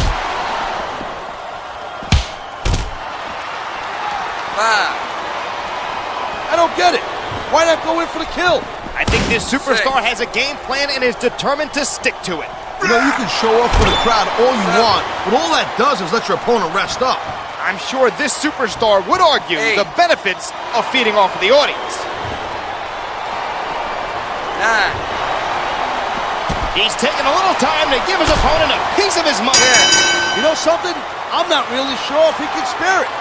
Speaker 9: I don't get it. Why not go in for the kill?
Speaker 10: I think this superstar has a game plan and is determined to stick to it.
Speaker 9: You know, you can show off for the crowd all you want, but all that does is let your opponent rest up.
Speaker 10: I'm sure this superstar would argue the benefits of feeding off of the audience.
Speaker 9: 9.
Speaker 10: He's taking a little time to give his opponent a piece of his mind.
Speaker 9: You know something? I'm not really sure if he can spare it.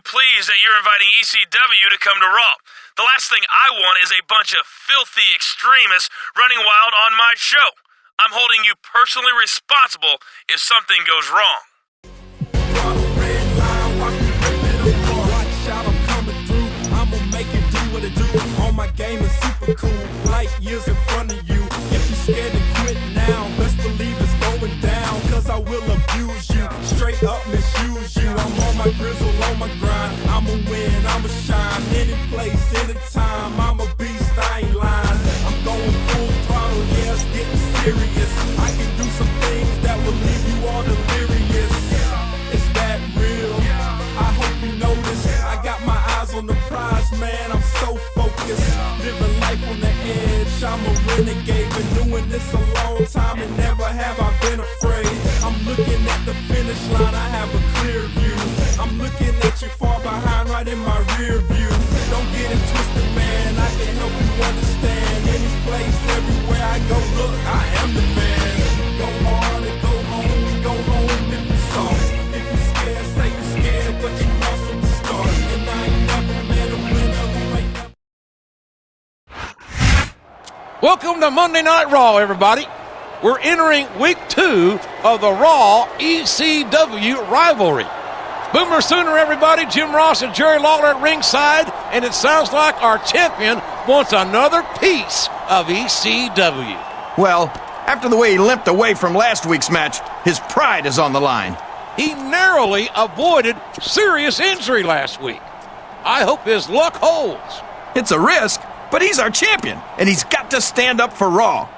Speaker 11: Pleased that you're inviting ECW to come to Raw. The last thing I want is a bunch of filthy extremists running wild on my show. I'm holding you personally responsible if something goes wrong.
Speaker 2: I'ma make it do what it do. All my game is super cool, light years in front of you. If you're scared to quit now, best believe it's going down. Cause I will abuse you, straight up misuse you. I'm on my grizzle, on my grind. I'ma win, I'ma shine. Any place, anytime, I'm a beast, I ain't lying. I'm going full throttle, yeah, it's getting serious. I can do some things that will leave you all delirious. Is that real? I hope you notice. I got my eyes on the prize, man, I'm so focused. Living life on the edge, I'm a renegade. Been doing this a long time and never have I been afraid. I'm looking at the finish line, I have a clear view. I'm looking at you far behind, right in my rear view. Don't get it twisted, man, I can help you understand. Any place, everywhere I go, look, I am the man. Go hard and go home if you soft. If you're scared, say you're scared, but you lost from the start. And I ain't never met a winner who ain't never.
Speaker 3: Welcome to Monday Night Raw, everybody. we're entering week 2 of the Raw ECW rivalry. Boomer Sooner, everybody. Jim Ross and Jerry Lawler at ringside, and it sounds like our champion wants another piece of ECW.
Speaker 4: Well, after the way he limped away from last week's match, his pride is on the line.
Speaker 3: He narrowly avoided serious injury last week. I hope his luck holds.
Speaker 4: It's a risk, but he's our champion, and he's got to stand up for Raw.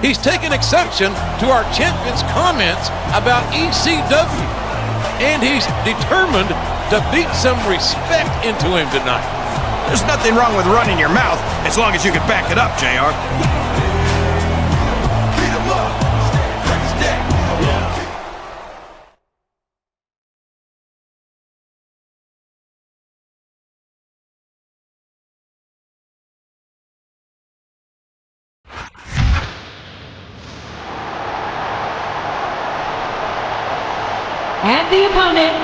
Speaker 3: He's taken exception to our champion's comments about ECW, and he's determined to beat some respect into him tonight.
Speaker 4: There's nothing wrong with running your mouth as long as you can back it up, JR.
Speaker 7: And the opponent,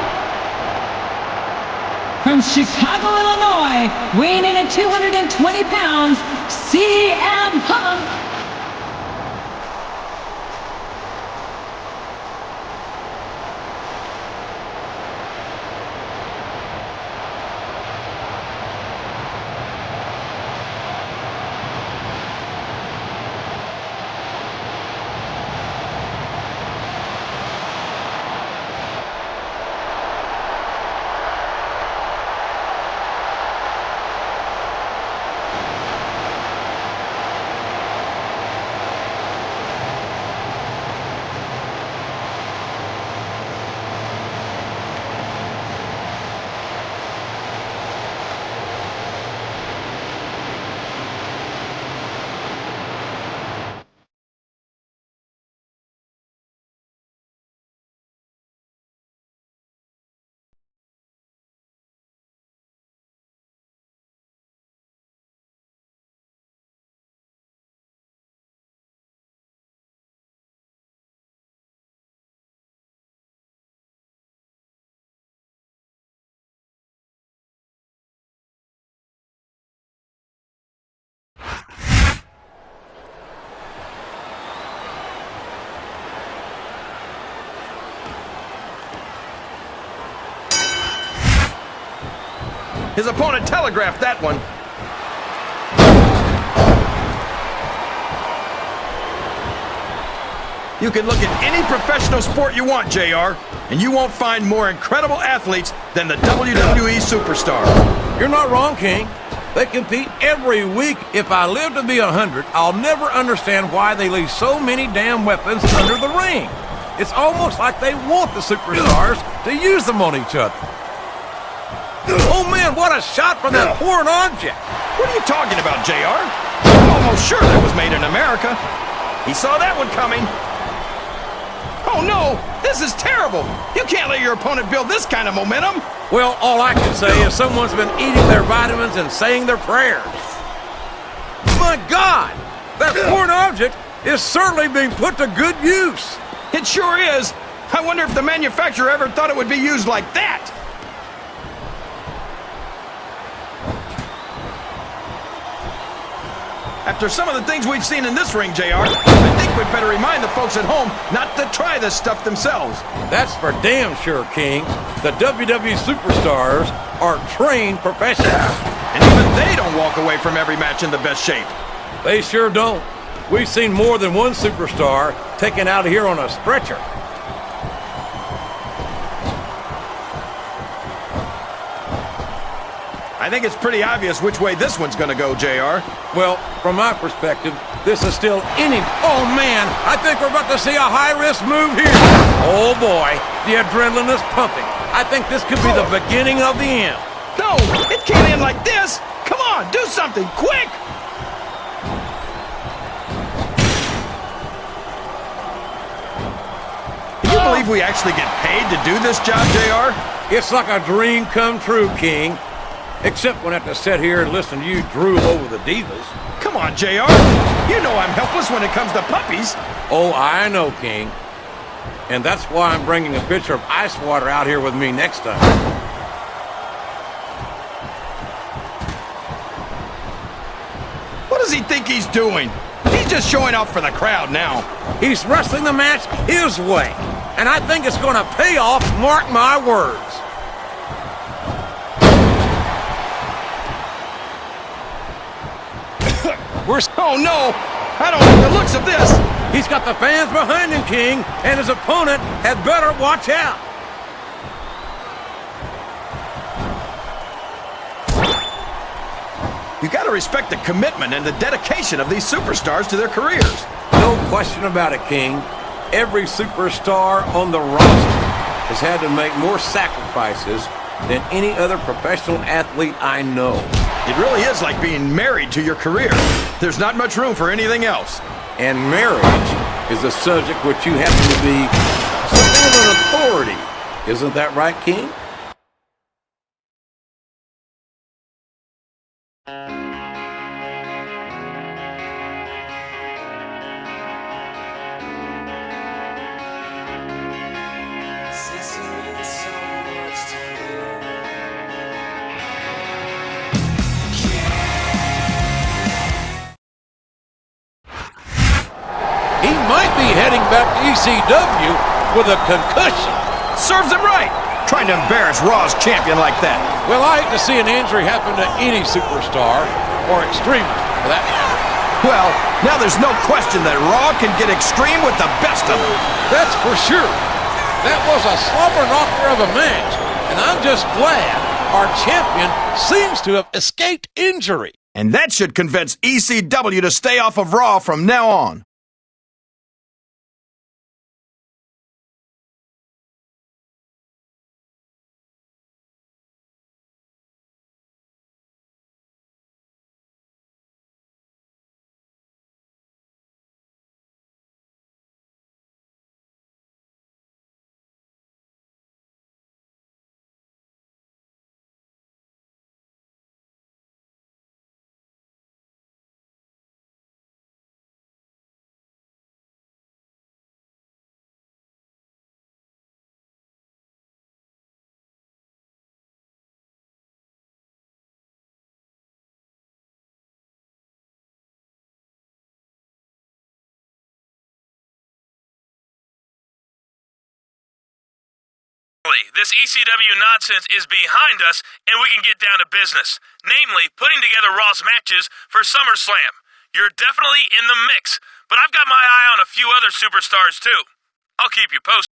Speaker 7: from Chicago, Illinois, weighing in at 220 pounds, CM Punk.
Speaker 4: His opponent telegraphed that one. You can look at any professional sport you want, JR, and you won't find more incredible athletes than the WWE superstars.
Speaker 3: You're not wrong, King. They compete every week. If I live to be 100, I'll never understand why they leave so many damn weapons under the ring. It's almost like they want the superstars to use them on each other. Oh man, what a shot from that foreign object!
Speaker 4: What are you talking about, JR? I'm almost sure that was made in America. He saw that one coming. Oh no, this is terrible. You can't let your opponent build this kind of momentum.
Speaker 3: Well, all I can say is someone's been eating their vitamins and saying their prayers. My God, that foreign object is certainly being put to good use.
Speaker 4: It sure is. I wonder if the manufacturer ever thought it would be used like that. After some of the things we've seen in this ring, JR, I think we'd better remind the folks at home not to try this stuff themselves.
Speaker 3: That's for damn sure, King. The WWE superstars are trained professionals.
Speaker 4: And even they don't walk away from every match in the best shape.
Speaker 3: They sure don't. We've seen more than one superstar taken out of here on a stretcher.
Speaker 4: I think it's pretty obvious which way this one's gonna go, JR.
Speaker 3: Well, from my perspective, this is still any... Oh, man, I think we're about to see a high-risk move here. Oh, boy, the adrenaline is pumping. I think this could be the beginning of the end.
Speaker 4: No, it can't end like this. Come on, do something, quick! believe we actually get paid to do this job, JR?
Speaker 3: It's like a dream come true, King. Except when I have to sit here and listen to you drool over the divas.
Speaker 4: Come on, JR. You know I'm helpless when it comes to puppies.
Speaker 3: Oh, I know, King. And that's why I'm bringing a pitcher of ice water out here with me next time.
Speaker 4: What does he think he's doing? He's just showing off for the crowd now.
Speaker 3: He's wrestling the match his way. And I think it's going to pay off, mark my words.
Speaker 4: Oh, no! I don't like the looks of this!
Speaker 3: He's got the fans behind him, King, and his opponent had better watch out.
Speaker 4: You gotta respect the commitment and the dedication of these superstars to their careers.
Speaker 3: No question about it, King. Every superstar on the roster has had to make more sacrifices than any other professional athlete I know.
Speaker 4: It really is like being married to your career. There's not much room for anything else.
Speaker 3: And marriage is a subject which you happen to be something of an authority. Isn't that right, King? He might be heading back to ECW with a concussion.
Speaker 4: Serves him right, trying to embarrass Raw's champion like that.
Speaker 3: Well, I hate to see an injury happen to any superstar, or extremist, for that matter.
Speaker 4: Well, now there's no question that Raw can get extreme with the best of them.
Speaker 3: That's for sure. That was a slobber knocker of a match, and I'm just glad our champion seems to have escaped injury.
Speaker 4: And that should convince ECW to stay off of Raw from now on.
Speaker 11: This ECW nonsense is behind us, and we can get down to business. Namely, putting together Raw's matches for SummerSlam. You're definitely in the mix, but I've got my eye on a few other superstars too. I'll keep you posted.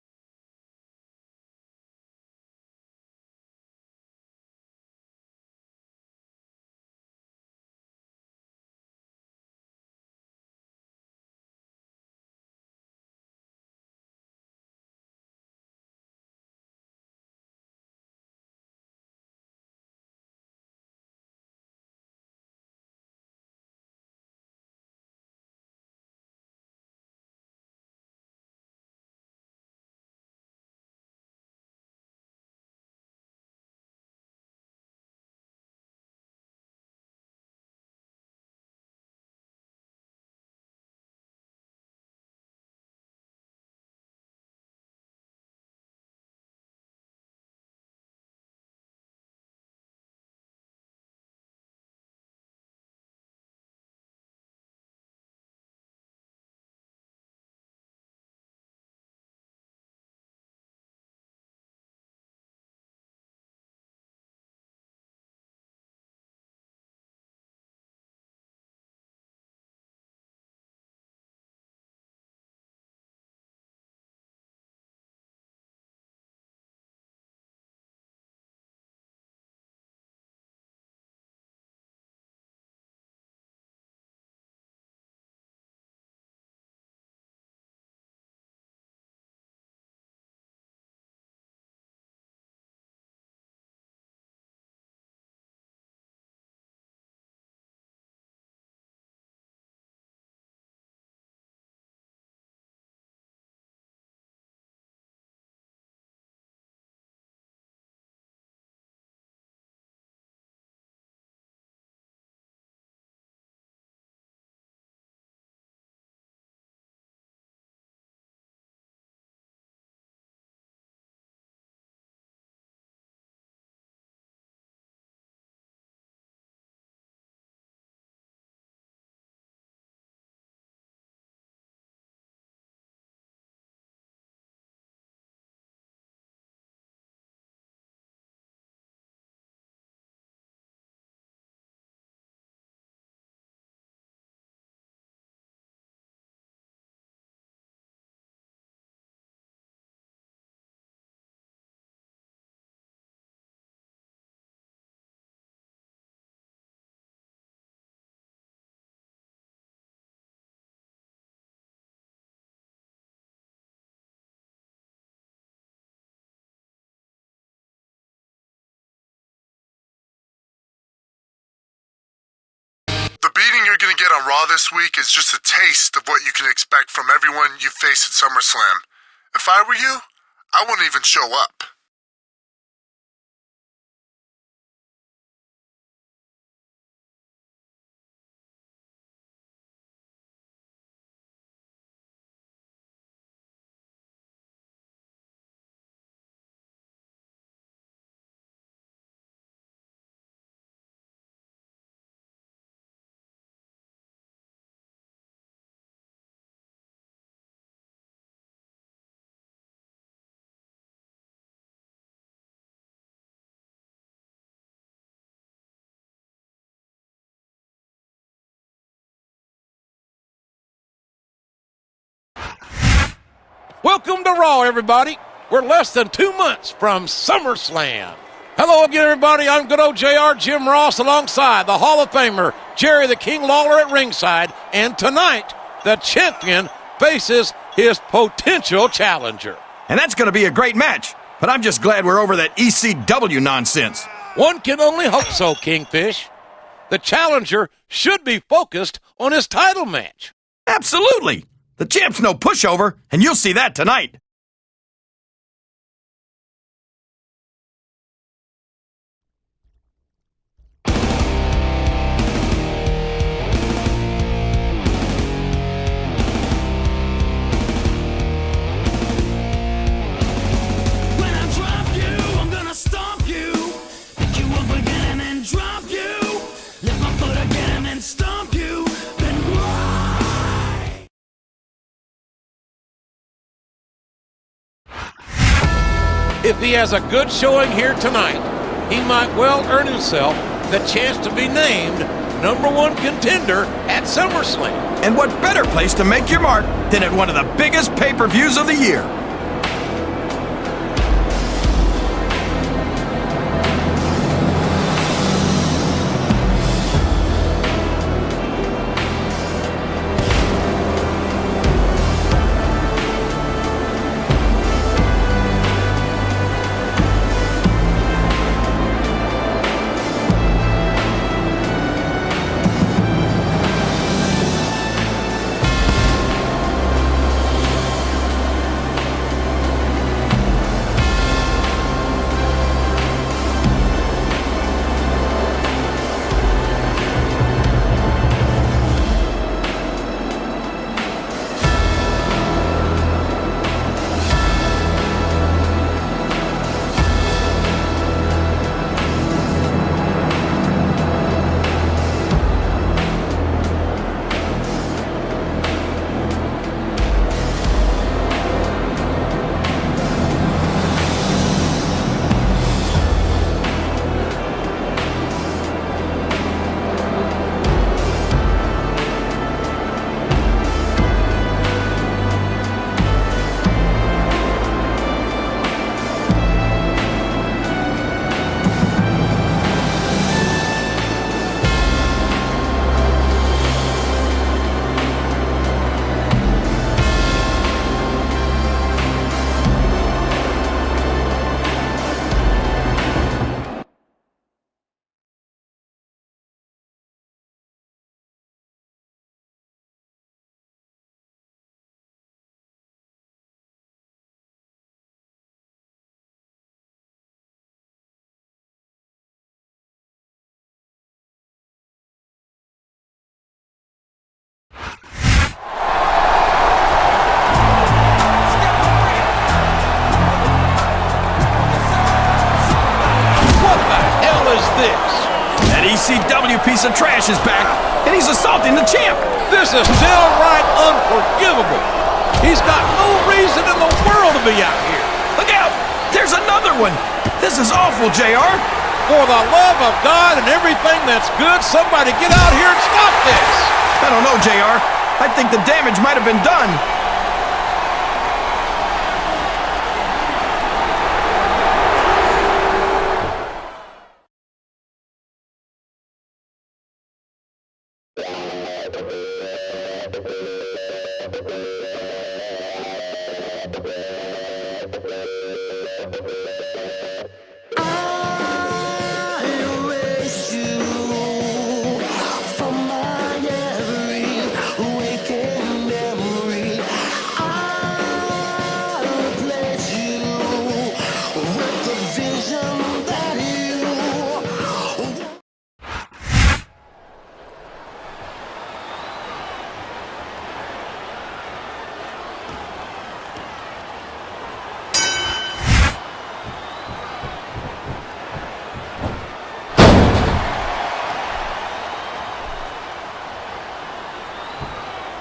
Speaker 12: you're going to get on Raw this week is just a taste of what you can expect from everyone you face at SummerSlam. If I were you, I wouldn't even show up.
Speaker 3: Welcome to Raw, everybody. We're less than 2 months from SummerSlam. Hello again, everybody. I'm good old JR Jim Ross alongside the Hall of Famer Jerry the King Lawler at ringside. And tonight, the champion faces his potential challenger.
Speaker 4: And that's going to be a great match. But I'm just glad we're over that ECW nonsense.
Speaker 3: One can only hope so, Kingfish. The challenger should be focused on his title match.
Speaker 4: Absolutely. The champ's no pushover, and you'll see that tonight.
Speaker 2: When I drop you, I'm gonna stomp you. Pick you up again and drop you. Lift my foot again and stomp you. Then ride.
Speaker 3: If he has a good showing here tonight, he might well earn himself the chance to be named #1 contender at SummerSlam.
Speaker 4: And what better place to make your mark than at one of the biggest pay-per-views of the year? ECW piece of trash is back, and he's assaulting the champ.
Speaker 3: This is downright unforgivable. He's got no reason in the world to be out here.
Speaker 4: Look out! There's another one. This is awful, JR.
Speaker 3: For the love of God and everything that's good, somebody get out here and stop this.
Speaker 4: I don't know, JR. I think the damage might have been done.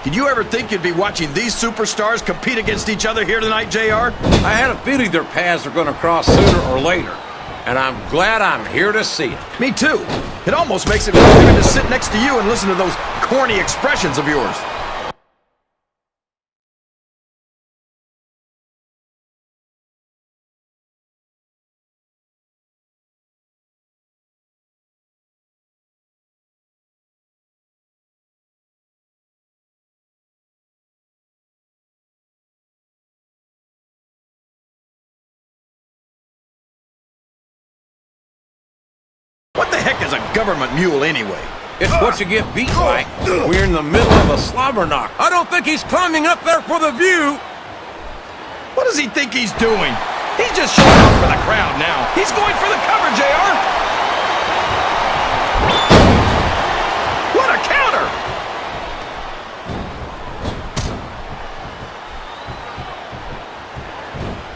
Speaker 4: Did you ever think you'd be watching these superstars compete against each other here tonight, JR?
Speaker 3: I had a feeling their paths are going to cross sooner or later, and I'm glad I'm here to see it.
Speaker 4: Me too. It almost makes it feel good to sit next to you and listen to those corny expressions of yours. What the heck is a government mule anyway?
Speaker 3: It's what you get beat like. We're in the middle of a slobber knock. I don't think he's climbing up there for the view.
Speaker 4: What does he think he's doing? He's just showing up for the crowd now. He's going for the cover, JR. What a counter!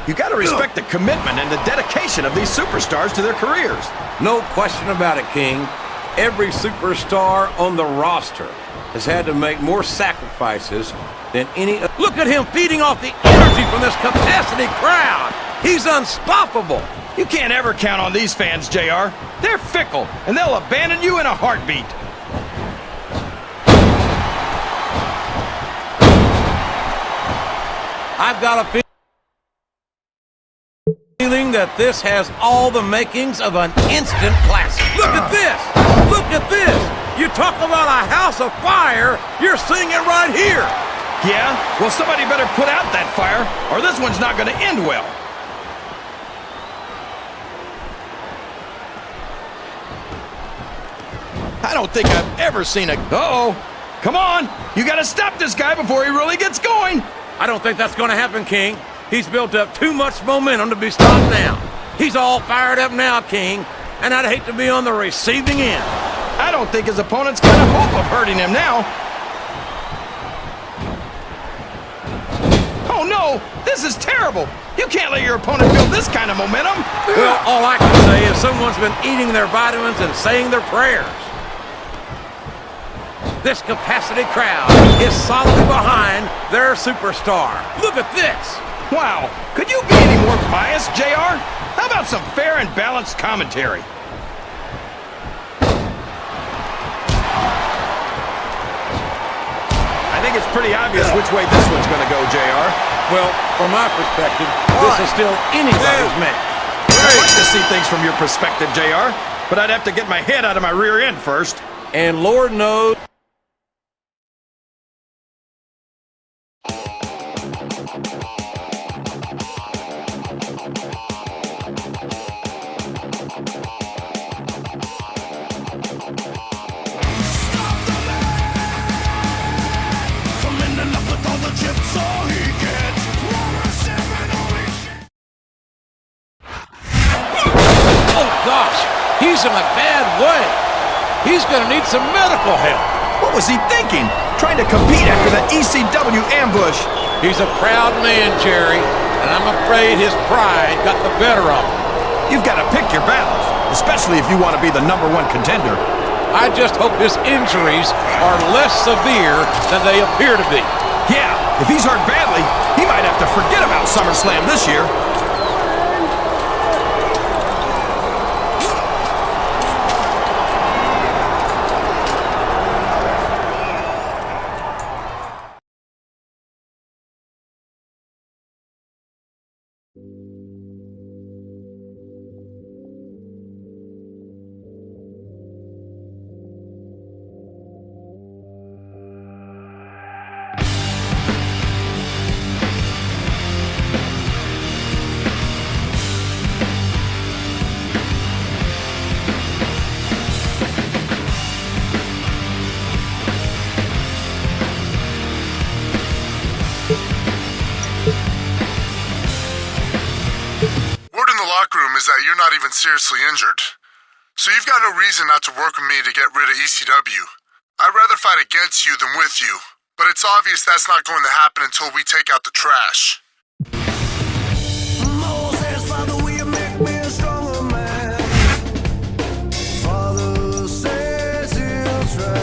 Speaker 4: You gotta respect the commitment and the dedication of these superstars to their careers.
Speaker 3: No question about it, King. Every superstar on the roster has had to make more sacrifices than any... Look at him feeding off the energy from this capacity crowd. He's unstoppable.
Speaker 4: You can't ever count on these fans, JR. They're fickle, and they'll abandon you in a heartbeat.
Speaker 3: I've got a feeling that this has all the makings of an instant classic. Look at this! Look at this! You talk about a house of fire, you're seeing it right here!
Speaker 4: Yeah? Well, somebody better put out that fire, or this one's not gonna end well. I don't think I've ever seen a... Uh-oh! Come on! You gotta stop this guy before he really gets going!
Speaker 3: I don't think that's gonna happen, King. He's built up too much momentum to be stopped now. He's all fired up now, King, and I'd hate to be on the receiving end.
Speaker 4: I don't think his opponent's got a hope of hurting him now. Oh no! This is terrible! You can't let your opponent build this kind of momentum!
Speaker 3: Well, all I can say is someone's been eating their vitamins and saying their prayers. This capacity crowd is solidly behind their superstar. Look at this!
Speaker 4: Wow, could you be any more biased, JR? How about some fair and balanced commentary? I think it's pretty obvious which way this one's gonna go, JR.
Speaker 3: Well, from my perspective, this is still anybody's match.
Speaker 4: I'd like to see things from your perspective, JR, but I'd have to get my head out of my rear end first.
Speaker 3: And Lord knows... He's in a bad way. He's going to need some medical help.
Speaker 4: What was he thinking? Trying to compete after that ECW ambush.
Speaker 3: He's a proud man, Jerry, and I'm afraid his pride got the better of him.
Speaker 4: You've got to pick your battles, especially if you want to be the #1 contender.
Speaker 3: I just hope his injuries are less severe than they appear to be.
Speaker 4: Yeah, if he's hurt badly, he might have to forget about SummerSlam this year.
Speaker 12: Is that you're not even seriously injured. So you've got no reason not to work with me to get rid of ECW. I'd rather fight against you than with you, but it's obvious that's not going to happen until we take out the trash.
Speaker 2: Father says he'll try.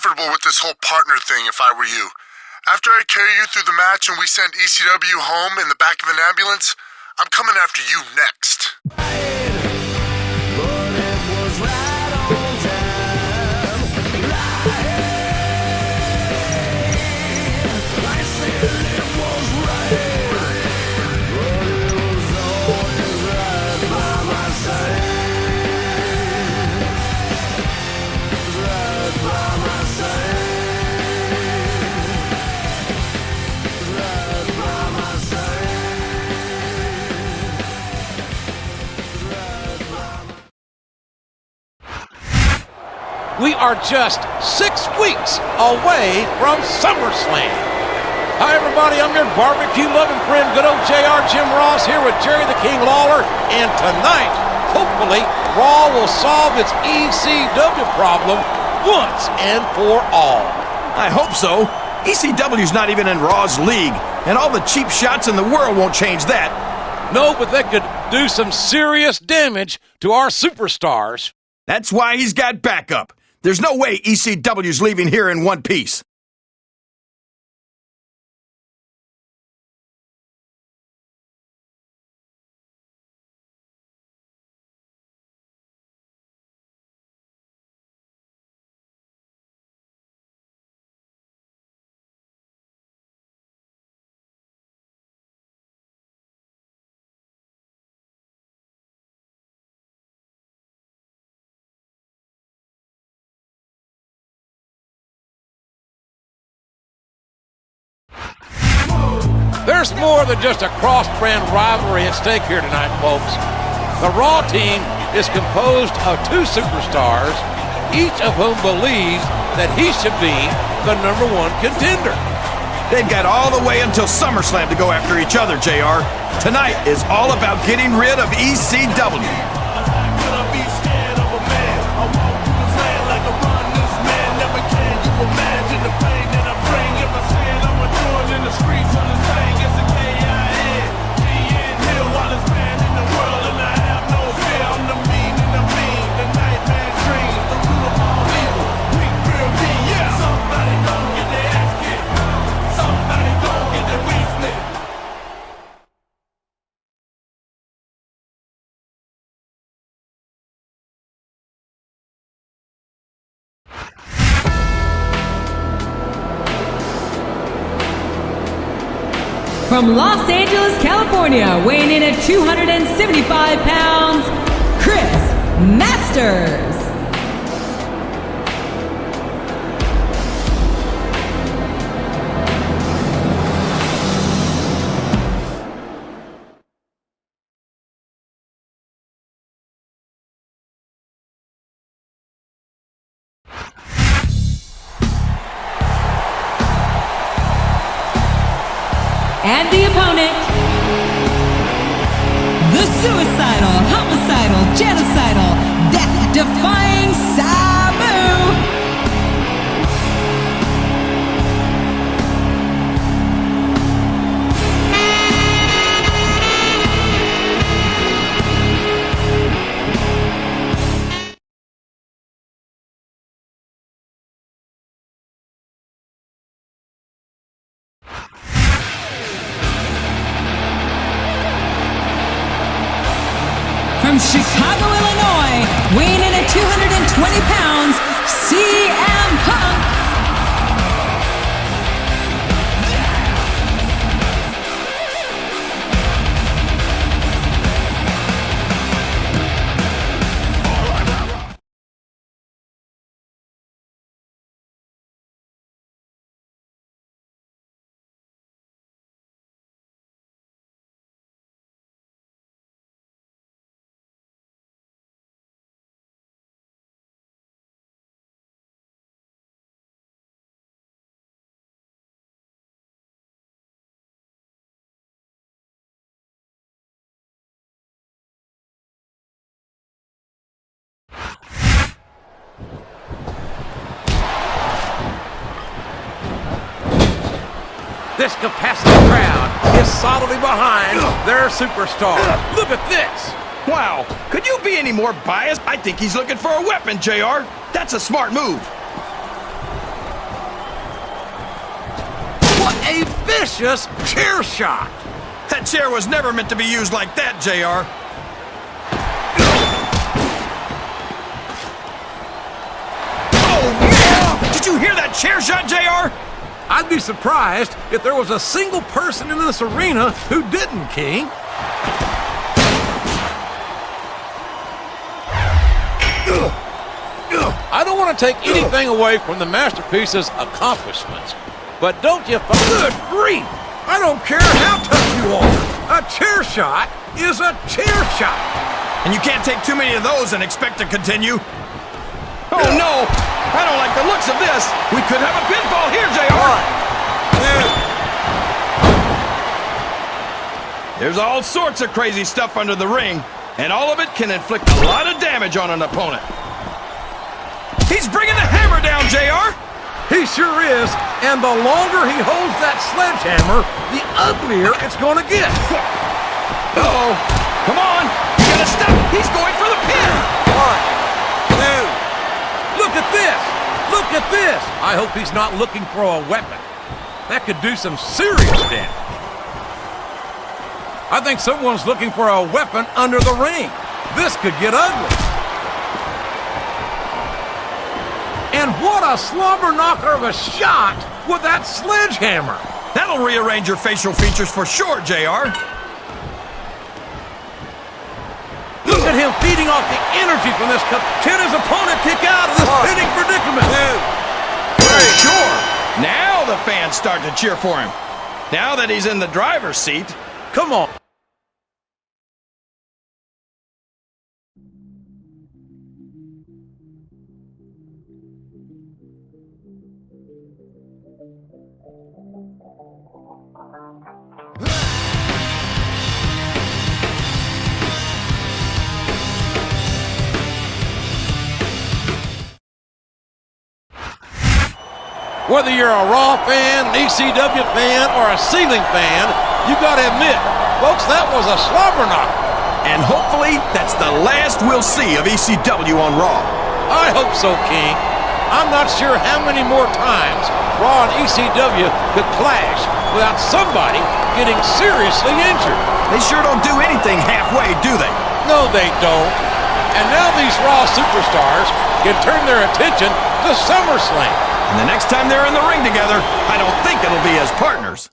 Speaker 12: comfortable with this whole partner thing if I were you. After I carry you through the match and we send ECW home in the back of an ambulance, I'm coming after you next.
Speaker 3: We are just 6 weeks away from SummerSlam. Hi, everybody. I'm your barbecue-loving friend, good old JR Jim Ross, here with Jerry the King Lawler. And tonight, hopefully, Raw will solve its ECW problem once and for all.
Speaker 4: I hope so. ECW's not even in Raw's league, and all the cheap shots in the world won't change that.
Speaker 3: No, but they could do some serious damage to our superstars.
Speaker 4: That's why he's got backup. There's no way ECW's leaving here in one piece.
Speaker 3: There's more than just a cross-brand rivalry at stake here tonight, folks. The Raw team is composed of 2 superstars, each of whom believes that he should be the #1 contender.
Speaker 4: They've got all the way until SummerSlam to go after each other, JR. Tonight is all about getting rid of ECW.
Speaker 7: From Los Angeles, California, weighing in at 275 pounds, Chris Masters. And the opponent, the suicidal, homicidal, genocidal, death-defying Sabu. From Chicago, Illinois, weighing in at 220 pounds, CM Punk.
Speaker 3: This capacity crowd is solidly behind their superstar. Look at this.
Speaker 4: Wow, could you be any more biased? I think he's looking for a weapon, JR. That's a smart move.
Speaker 3: a vicious chair shot.
Speaker 4: That chair was never meant to be used like that, JR. Oh, did you hear that chair shot, JR?
Speaker 3: I'd be surprised if there was a single person in this arena who didn't, King. I don't want to take anything away from the Masterpiece's accomplishments, but don't you good grief! I don't care how tough you are. A chair shot is a chair shot.
Speaker 4: And you can't take too many of those and expect to continue. Oh no! I don't like the looks of this. We could have a pinfall here, JR. There's all sorts of crazy stuff under the ring, and all of it can inflict a lot of damage on an opponent. He's bringing the hammer down, JR.
Speaker 3: He sure is, and the longer he holds that sledgehammer, the uglier it's going to get.
Speaker 4: Uh-oh. Come on. You gotta stop. He's going for the pin.
Speaker 3: 1, 2. Look at this. Look at this. I hope he's not looking for a weapon. That could do some serious damage. I think someone's looking for a weapon under the ring. This could get ugly. And what a slobber knocker of a shot with that sledgehammer.
Speaker 4: That'll rearrange your facial features for sure, JR.
Speaker 3: Look at him feeding off the energy from this cup. Can his opponent kick out of this pinning predicament? 2, 3.
Speaker 4: Sure. Now the fans start to cheer for him. Now that he's in the driver's seat.
Speaker 3: Come on. Whether you're a Raw fan, an ECW fan, or a Ceiling fan, you gotta admit, folks, that was a slobber knocker.
Speaker 4: And hopefully, that's the last we'll see of ECW on Raw.
Speaker 3: I hope so, King. I'm not sure how many more times Raw and ECW could clash without somebody getting seriously injured.
Speaker 4: They sure don't do anything halfway, do they?
Speaker 3: No, they don't. And now these Raw superstars can turn their attention to SummerSlam.
Speaker 4: And the next time they're in the ring together, I don't think it'll be as partners.